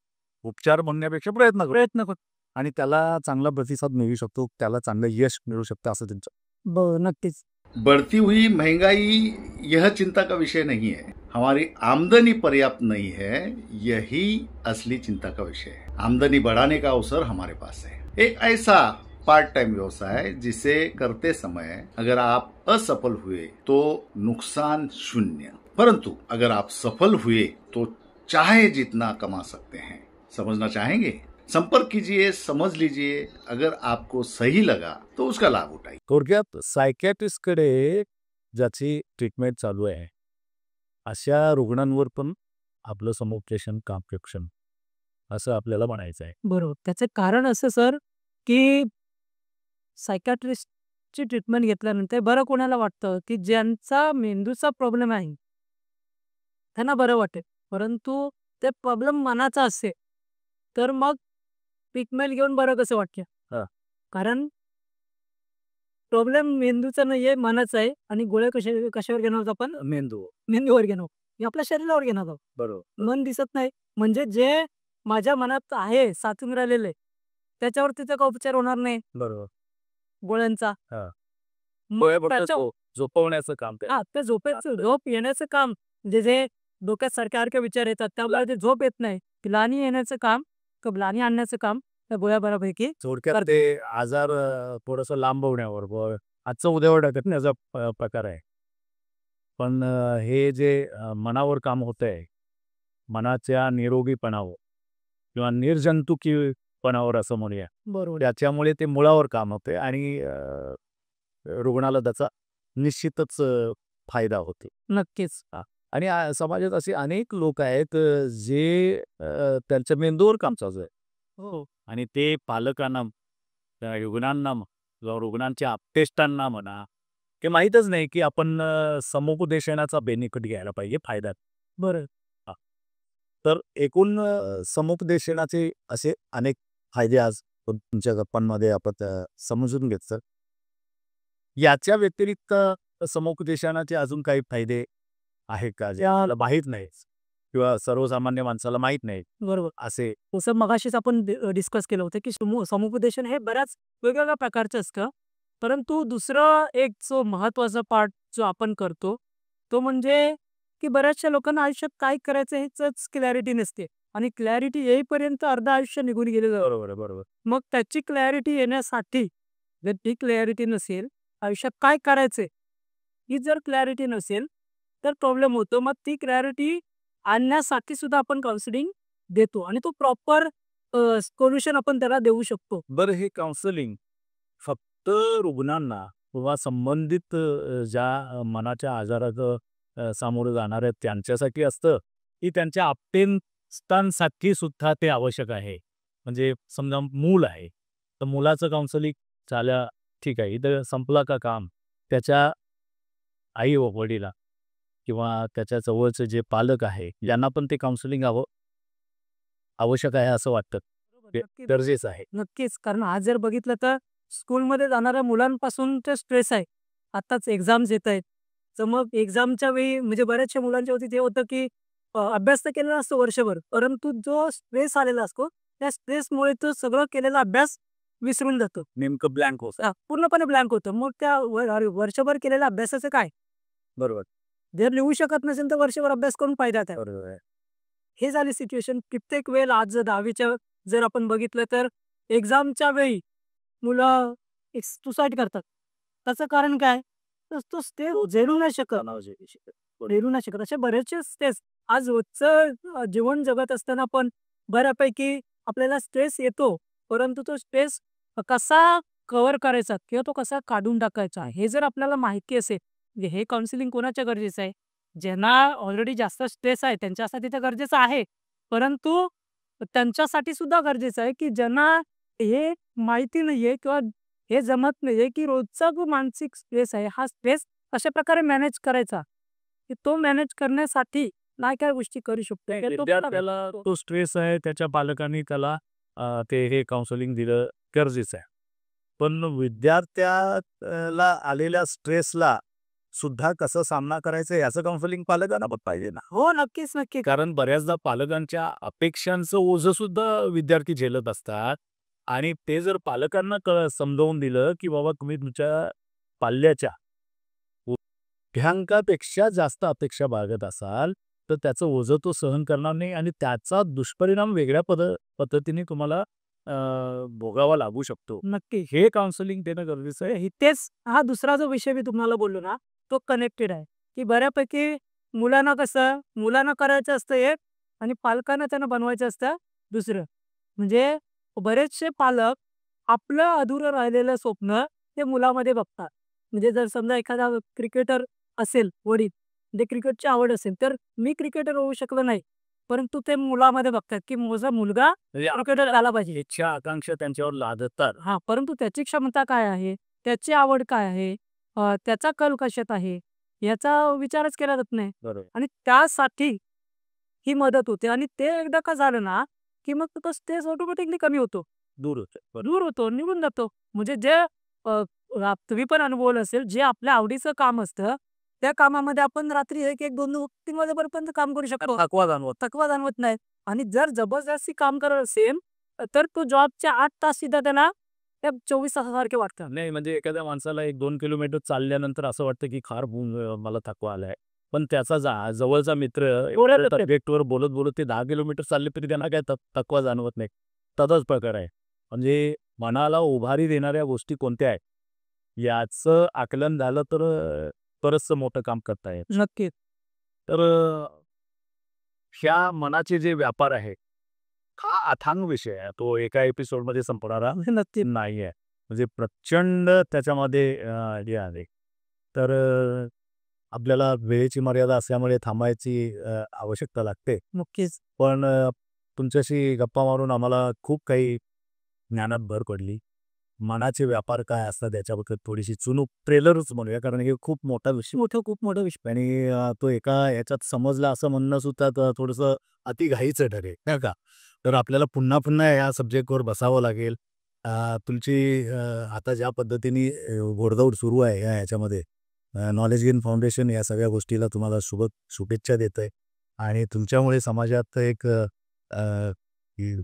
उपचार म्हणण्यापेक्षा प्रयत्न करू आणि त्याला चांगला प्रतिसाद मिळू शकतो, त्याला चांगलं यश मिळू शकतं असं त्यांचं.
नक्कीच.
बढ़ती हुई महंगाई यह चिंता का विषय नहीं है, हमारी आमदनी पर्याप्त नहीं है, यही असली चिंता का विषय है। आमदनी बढ़ाने का अवसर हमारे पास है। एक ऐसा पार्ट टाइम व्यवसाय जिसे करते समय अगर आप असफल हुए तो नुकसान शून्य, परंतु अगर आप सफल हुए तो चाहे जितना कमा सकते हैं। समझना चाहेंगे? संपर्क कीजिए, समझ लीजिए, अगर आपको सही लगा तो उसका लाभ उठाइए।
थोडक्यात सायकियाट्रिस्टकडे ज्याची ट्रीटमेंट चालू आहे अशा रुग्णांवर पण आपलं समुपदेशन कामक्षम असं आपल्याला म्हणायचं आहे.
बरोबर. त्याचं कारण असं सर, की सायकियाट्रिस्टची ट्रीटमेंट घेतल्यानंतर बरं कोणाला वाटतं, की ज्यांचा मेंदूचा प्रॉब्लेम आहे, त्यांना बरं वाटेल. परंतु ते प्रॉब्लेम मनाचा असेल, तर मग ट्रीटमेंट घेऊन बरं कसं वाटतं?
हां.
कारण प्रॉब्लेम मेंदूचा नाहीये, मनाचा आहे आणि गोळ्या कशावर घेणार आहोत आपण? मेंदूवर घेणार आहोत. हे आपल्या शरीरावर घेणार आहोत.
बरोबर.
मन दिसत नाही. म्हणजे जे माझ्या मनात आहे, साचून राहिलेलं आहे, त्याच्यावर तिचा काही उपचार होणार नाही
बरोबर.
गोळ्यांचा.
हां.
मग त्याच्या
झोपवण्याचं काम ते.
ते झोप येण्याचं काम म्हणजे जे डोक्यात सारखे विचार येतात त्यामुळे ते झोप येत नाही. ग्लानी येण्याचं काम, ग्लानी आणण्याचं काम त्या गोळ्या बऱ्यापैकी
थोडक्यात ते आजार थोडंसं लांबवण्यावर आजचं उद्यावर ढकलण्याचा प्रकार आहे. पण हे जे मनावर काम होतंय, मनाच्या निरोगीपणावर किंवा निर्जंतुकीपणावर असं म्हणूया.
बरोबर.
त्याच्यामुळे ते मुळावर काम होते आणि रुग्णाला त्याचा निश्चितच फायदा होतो.
नक्कीच.
आणि समाजात असे अनेक लोक आहेत जे त्यांच्या मेंदूवर काम चालू आहे.
हो.
आणि ते पालकांना, रुग्णांना किंवा रुग्णांच्या आप्तेष्टांना म्हणा की माहीतच नाही की आपण समुपदेशनाचा बेनिफिट घ्यायला पाहिजे, फायदा.
बरं.
हां. तर एकूण समुपदेशनाचे असे अनेक फायदे आज तुमच्या गप्पांमध्ये आपण समजून घेतलं. याच्या व्यतिरिक्त समुपदेशनाचे अजून काही फायदे आहेत का, जे आपल्याला माहीत नाहीत किंवा सर्वसामान्य माणसाला माहीत नाहीत
बरोबर.
असे?
जसं मगाशीच आपण डिस्कस केलं होतं, की समुपदेशन हे बऱ्याच वेगवेगळ्या प्रकारचं असतं. परंतु दुसरं एक जो महत्त्वाचा पार्ट जो आपण करतो, तो म्हणजे की बऱ्याचशा लोकांना आयुष्यात काय करायचं ह्याचंच क्लॅरिटी नसते आणि क्लॅरिटी येईपर्यंत अर्ध आयुष्य निघून गेलेलं.
बरोबर आहे, बरोबर.
मग त्याची क्लॅरिटी येण्यासाठी जर ती क्लॅरिटी नसेल, आयुष्यात काय करायचंय, ही जर क्लॅरिटी नसेल, तर प्रॉब्लेम होतो. मग ती क्लॅरिटी आणण्यासाठी सुद्धा आपण काउन्सिलिंग देतो आणि तो प्रॉपर सोल्युशन आपण त्याला देऊ शकतो.
बरं, हे काउन्सिलिंग फक्त रुग्णांना किंवा संबंधित ज्या मनाच्या आजाराचं सामोरं जाणार आहेत त्यांच्यासाठी असतं, की त्यांच्या आप्तेष्टांसाठी सुद्धा ते आवश्यक आहे? म्हणजे समजा मूल आहे, तर मुलाचं काउन्सिलिंग झालं, ठीक आहे, इथं संपला का काम? त्याच्या आई व वडिला किंवा त्याच्या जवळचे जे पालक आहे, यांना पण ते काउन्सिलिंग आवश्यक आहे असं वाटतं. ते
नक्कीच.
गरजेचं आहे.
नक्कीच. कारण आज जर बघितलं तर स्कूलमध्ये जाणाऱ्या मुलांपासून ते स्ट्रेस आहे. आत्ताच एक्झाम्स येत आहेत. तर मग एक्झामच्या वेळी म्हणजे बऱ्याचशा मुलांच्या वरती ते होतं, की अभ्यास तर केलेला असतो वर्षभर, परंतु जो स्ट्रेस आलेला असतो, त्या स्ट्रेसमुळे तो सगळं केलेला अभ्यास विसरून जातो.
नेमकं ब्लँक होतं.
पूर्णपणे ब्लँक होतं. मग त्या वर्षभर केलेल्या अभ्यासाचं काय?
बरोबर,
जर लिहू शकत नसेल तर वर्षभर अभ्यास करून फायदा काय?
बरोबर आहे.
हे झाली सिच्युएशन. कित्येक वेळेला आज जर 10वीच्या जर आपण बघितलं तर एक्झामच्या वेळी मुलं सुसाईड करतात. त्याचं कारण काय? तर तो स्ट्रेस झेलू नाही शकत. झेलू नाही शकत. असे बरेचसे स्ट्रेस आज रोजचं जीवन जगत असताना पण बऱ्यापैकी आपल्याला स्ट्रेस येतो. परंतु तो स्ट्रेस कसा कव्हर करायचा किंवा तो कसा काढून टाकायचा हे जर आपल्याला माहिती असेल, म्हणजे हे काउन्सिलिंग कोणाच्या गरजेचं आहे? ज्यांना ऑलरेडी जास्त स्ट्रेस आहे त्यांच्यासाठी तर गरजेचं आहे. परंतु त्यांच्यासाठी सुद्धा गरजेचं आहे, की ज्यांना हे माहिती नाहीये किंवा हे जमत नाहीये, की रोजचा जो मानसिक स्ट्रेस आहे, हा स्ट्रेस कशाप्रकारे मॅनेज करायचा. की तो मॅनेज करण्यासाठी काय गोष्टी करू शकतो. हे तो
विद्यार्थ्याला तो स्ट्रेस आहे, त्याच्या पालकांनी त्याला ते हे काउन्सिलिंग दिलं गरजेचं आहे. पण विद्यार्थ्याला आलेल्या स्ट्रेसला सुद्धा कसं सामना करायचा याचं काउन्सिलिंग पालकांना पण पाहिजे ना.
हो, नक्कीच, नक्की.
कारण बऱ्याचदा पालकांच्या अपेक्षांचं ओझं सुद्धा विद्यार्थी झेलत असतात आणि ते जर पालकांना समजावून दिलं, की बाबा तुम्ही तुमच्या पाल्याच्या ध्येयांकापेक्षा जास्त अपेक्षा बाळगत असाल, तर त्याचं ओझं तो सहन करणार नाही आणि त्याचा दुष्परिणाम वेगळ्या पद्धतीने तुम्हाला भोगावा लागू शकतो.
नक्की.
हे काउन्सिलिंग देणं गरजेचं आहे.
तेच हा दुसरा जो विषय मी तुम्हाला बोललो ना, तो कनेक्टेड आहे, की बऱ्यापैकी मुलांना करायचं असतं एक आणि पालकांना त्यांना बनवायचं असतं दुसरं. म्हणजे बरेचसे पालक आपलं अधुरं राहिलेलं स्वप्न ते मुलामध्ये बघतात. म्हणजे जर समजा एखादा क्रिकेटर असेल वडील, म्हणजे क्रिकेटची आवड असेल, तर मी क्रिकेटर होऊ शकलो नाही. परंतु ते मुलामध्ये बघतात, की माझा मुलगा
म्हणजे
क्रिकेटर झाला पाहिजे.
इच्छा, आकांक्षा त्यांच्यावर लादतात.
हां, परंतु त्याची क्षमता काय आहे? त्याची आवड काय आहे? त्याचा कल कशात आहे? याचा विचारच केला जात नाही
बरोबर.
आणि त्यासाठी ही मदत होते आणि ते एकदा का झालं ना, की मग तो स्ट्रेस ऑटोमॅटिकली कमी होतो.
दूर होतं. बरोबर.
दूर होतो, निघून जातो. म्हणजे जे तुम्ही पण अनुभवलं असेल, जे आपल्या आवडीचं काम असतं, त्या कामामध्ये आपण रात्री 1-1, 2-2, 3 वाजेपर्यंत काम करू शकतो. थकवा जाणवत नाही आणि जर जबरदस्ती काम करत असेल, तर तो जॉबच्या 8 तास सुद्धा त्याला त्या 24 तासासारखे वाटतात.
नाही, म्हणजे एखाद्या माणसाला 1-2 किलोमीटर चालल्यानंतर असं वाटतं, की फार मला थकवा आलाय. पण त्याचा जवळचा मित्र प्रोजेक्टवर बोलत-बोलत ते 10 किलोमीटर चालले तरी त्यांना काय थकवा जाणवत नाही. तसाच प्रकार आहे. म्हणजे मनाला उभारी देणाऱ्या गोष्टी कोणत्या आहेत, याचं आकलन झालं तर बरचसं मोठं काम करता येईल.
नक्कीच.
तर ह्या मनाचे जे व्यापार आहे, हा अथांग विषय आहे. तो एका एपिसोडमध्ये संपणारा
नक्की.
नाही आहे. म्हणजे प्रचंड त्याच्यामध्ये हे आहे. तर आपल्याला वेळेची मर्यादा असल्यामुळे थांबायची आवश्यकता लागते.
नक्कीच.
पण तुमच्याशी गप्पा मारून आम्हाला खूप काही ज्ञानात भर पडली. मनाचे व्यापार काय असतात याच्याबद्दल थोडीशी चुनूक ट्रेलरच म्हणूया, कारण हे खूप मोठा विषय
खूप मोठा विषय.
आणि तो एका याच्यात समजला असं म्हणणं सुद्धा थोडंसं अतिघाईचं ठरेल, नाही का? तर आपल्याला पुन्हा पुन्हा या सब्जेक्टवर बसावं लागेल. तुमची आता ज्या पद्धतीने घोडदौड सुरू आहे ह्याच्यामध्ये नॉलेज गेन फाउंडेशन या सगळ्या गोष्टीला तुम्हाला शुभेच्छा देत आहे. आणि तुमच्यामुळे समाजात एक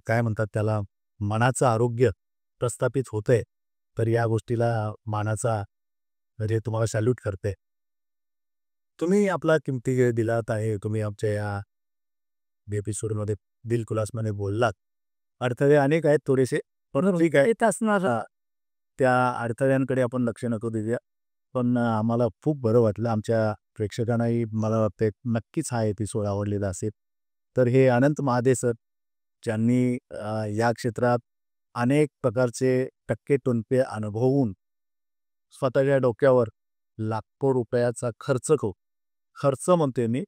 काय म्हणतात त्याला, मनाचं आरोग्य प्रस्थापित होतंय. तर या गोष्टीला मानाचा म्हणजे तुम्हाला सॅल्यूट करते. तुम्ही आपला किमती वेळ दिलात आहे. तुम्ही आमच्या या एपिसोडमध्ये दिलखुलासपणे बोललात. अडथळे अनेक आहेत थोडेसे, पण ठीक आहे.
येत असणार.
त्या अडथळ्यांकडे आपण लक्ष नको देऊया. पण आम्हाला खूप बरं वाटलं. आमच्या प्रेक्षकांनाही मला वाटतं नक्कीच हा एपिसोड आवडलेला असेल. तर हे अनंत महादे सर, ज्यांनी या क्षेत्रात अनेक प्रकारचे टक्के-टोनपे अनुभवून स्वतःच्या डोक्यावर लाखो रुपयाचा खर्च म्हणतोय मी,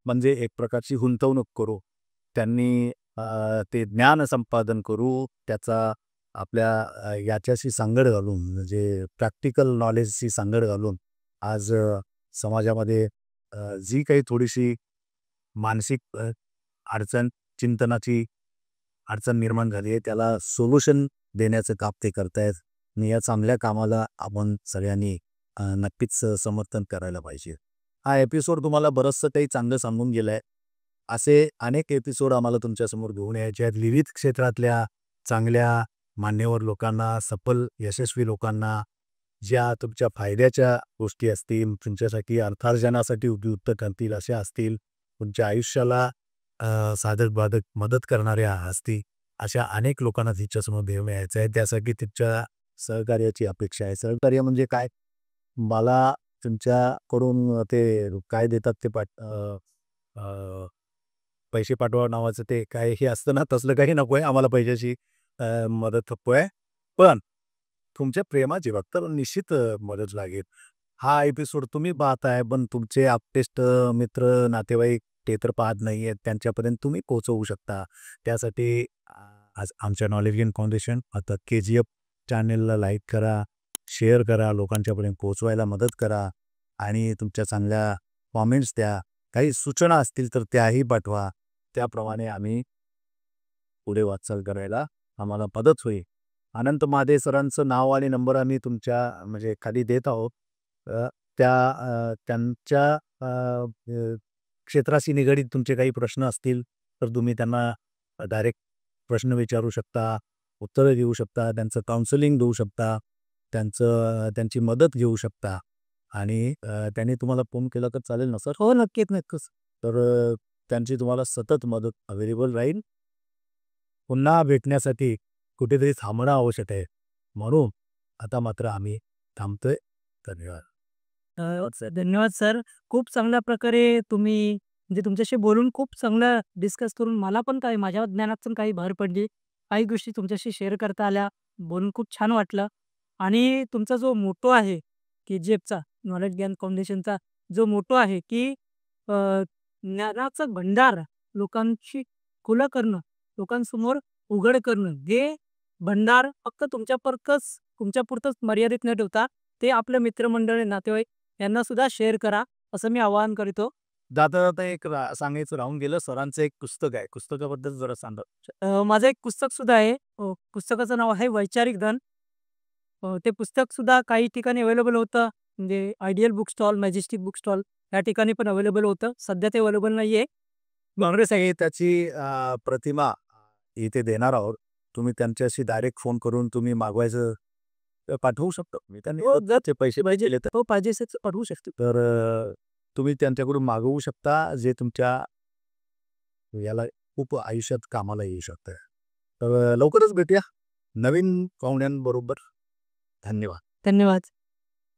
म्हणजे एक प्रकारची गुंतवणूक करू. त्यांनी ते ज्ञान संपादन करू, त्याचा आपल्या याच्याशी सांगड घालून, म्हणजे प्रॅक्टिकल नॉलेजशी सांगड घालून आज समाजामध्ये जी काही थोडीशी मानसिक अडचण, चिंतनाची अडचण निर्माण झाली आहे, त्याला सोल्युशन देण्याचं काम ते करतायत. आणि या चांगल्या कामाला आपण सगळ्यांनी नक्कीच समर्थन करायला पाहिजे. हा एपिसोड तुम्हाला बरंचसं काही चांगलं सांगून गेलं आहे. असे अनेक एपिसोड आम्हाला तुमच्यासमोर घेऊन यायचे आहेत. विविध क्षेत्रातल्या चांगल्या मान्यवर लोकांना, सफल यशस्वी लोकांना, ज्या तुमच्या फायद्याच्या गोष्टी असतील, तुमच्यासाठी अर्थार्जनासाठी उपयुक्त ठरतील अशा असतील, तुमच्या आयुष्याला साधक-बाधक मदत करणाऱ्या असतील, अशा अनेक लोकांना तिच्यासमोर घेऊन यायचं आहे. त्यासाठी तुमच्या सहकार्याची अपेक्षा आहे. सहकार्य म्हणजे काय? मला तुमच्याकडून ते काय देतात ते पैसे पाठवा नावाचं ते काय हे असतं ना, तसलं काही नको आहे. आम्हाला पैशाची मदत नको आहे. पण तुमच्या प्रेमाची फक्त निश्चित मदत लागेल. हा एपिसोड तुम्ही पाहताय, पण तुमचे आप्तेष्ट मित्र, नातेवाईक ते तर पाहत नाही आहेत. त्यांच्यापर्यंत तुम्ही पोहोचवू शकता. त्यासाठी आज आमच्या नॉलेज गेन फाउंडेशन आता KGF चॅनेलला लाईक करा, शेअर करा, लोकांच्यापर्यंत पोहोचवायला मदत करा आणि तुमच्या चांगल्या कॉमेंट्स द्या. काही सूचना असतील तर त्याही पाठवा. त्याप्रमाणे आम्ही पुढे वाटचाल करायला आम्हाला मदत होईल. अनंत महादे सरांचं नाव आणि नंबर आम्ही तुमच्या म्हणजे खाली देत आहोत. त्यांच्या क्षेत्राशी निगडीत तुमचे काही प्रश्न असतील तर तुम्ही त्यांना डायरेक्ट प्रश्न विचारू शकता, उत्तरं देऊ शकता, त्यांचं काउन्सिलिंग देऊ शकता, त्यांची मदत घेऊ शकता. आणि त्यांनी तुम्हाला फोन केला तर चालेल ना सर?
हो, नक्कीच.
तर त्यांची तुम्हाला सतत मदत अवेलेबल राहील. पुन्हा भेटण्यासाठी कुठेतरी थांबणं आवश्यक आहे. म्हणून आता मात्र आम्ही थांबतोय. धन्यवाद.
धन्यवाद सर. खूप चांगल्या प्रकारे तुम्ही म्हणजे तुमच्याशी बोलून खूप चांगलं डिस्कस करून मला पण काही माझ्या ज्ञानात पण काही भर पडली. काही गोष्टी तुमच्याशी शेअर करता आल्या. बोलून खूप छान वाटलं. आणि तुमचा जो मोटो आहे KGFचा नॉलेज गेन फाउंडेशनचा जो मोटो आहे की अ, ज्ञानाचा भंडार लोकांची खुलं करणं, लोकांसमोर उघड करणं, हे भंडार फक्त तुमच्यापुरतंच मर्यादित न ठेवता ते आपल्या मित्रमंडळी, नातेवाईक यांना सुद्धा शेअर करा, असं मी आवाहन करतो.
जाता एक सांगायचं राहून गेलं, सरांचं एक पुस्तक आहे. पुस्तकाबद्दल जरा सांगा.
माझं एक पुस्तक सुद्धा आहे. पुस्तकाचं नाव आहे वैचारिक धन. ते पुस्तक सुद्धा काही ठिकाणी अवेलेबल होतं. म्हणजे ideal book stall, majestic book stall या ठिकाणी पण अवेलेबल होतं. सध्या ते अवेलेबल नाहीये.
काँग्रेस आहे त्याची प्रतिमा इथे देणार आहोत. तुम्ही त्यांच्याशी डायरेक्ट फोन करून तुम्ही मागवायचं पाठवू शकतो. मी त्यांनी
हो, जर
ते पैसे पाहिजे तर
हो, पाहिजे असेल तर पाठवू शकतो.
तर तुम्ही त्यांच्याकडून मागवू शकता, जे तुमच्या याला खूप आयुष्यात कामाला येऊ शकतं. तर लवकरच भेटूया नवीन पाहुण्यांबरोबर. धन्यवाद.
धन्यवाद.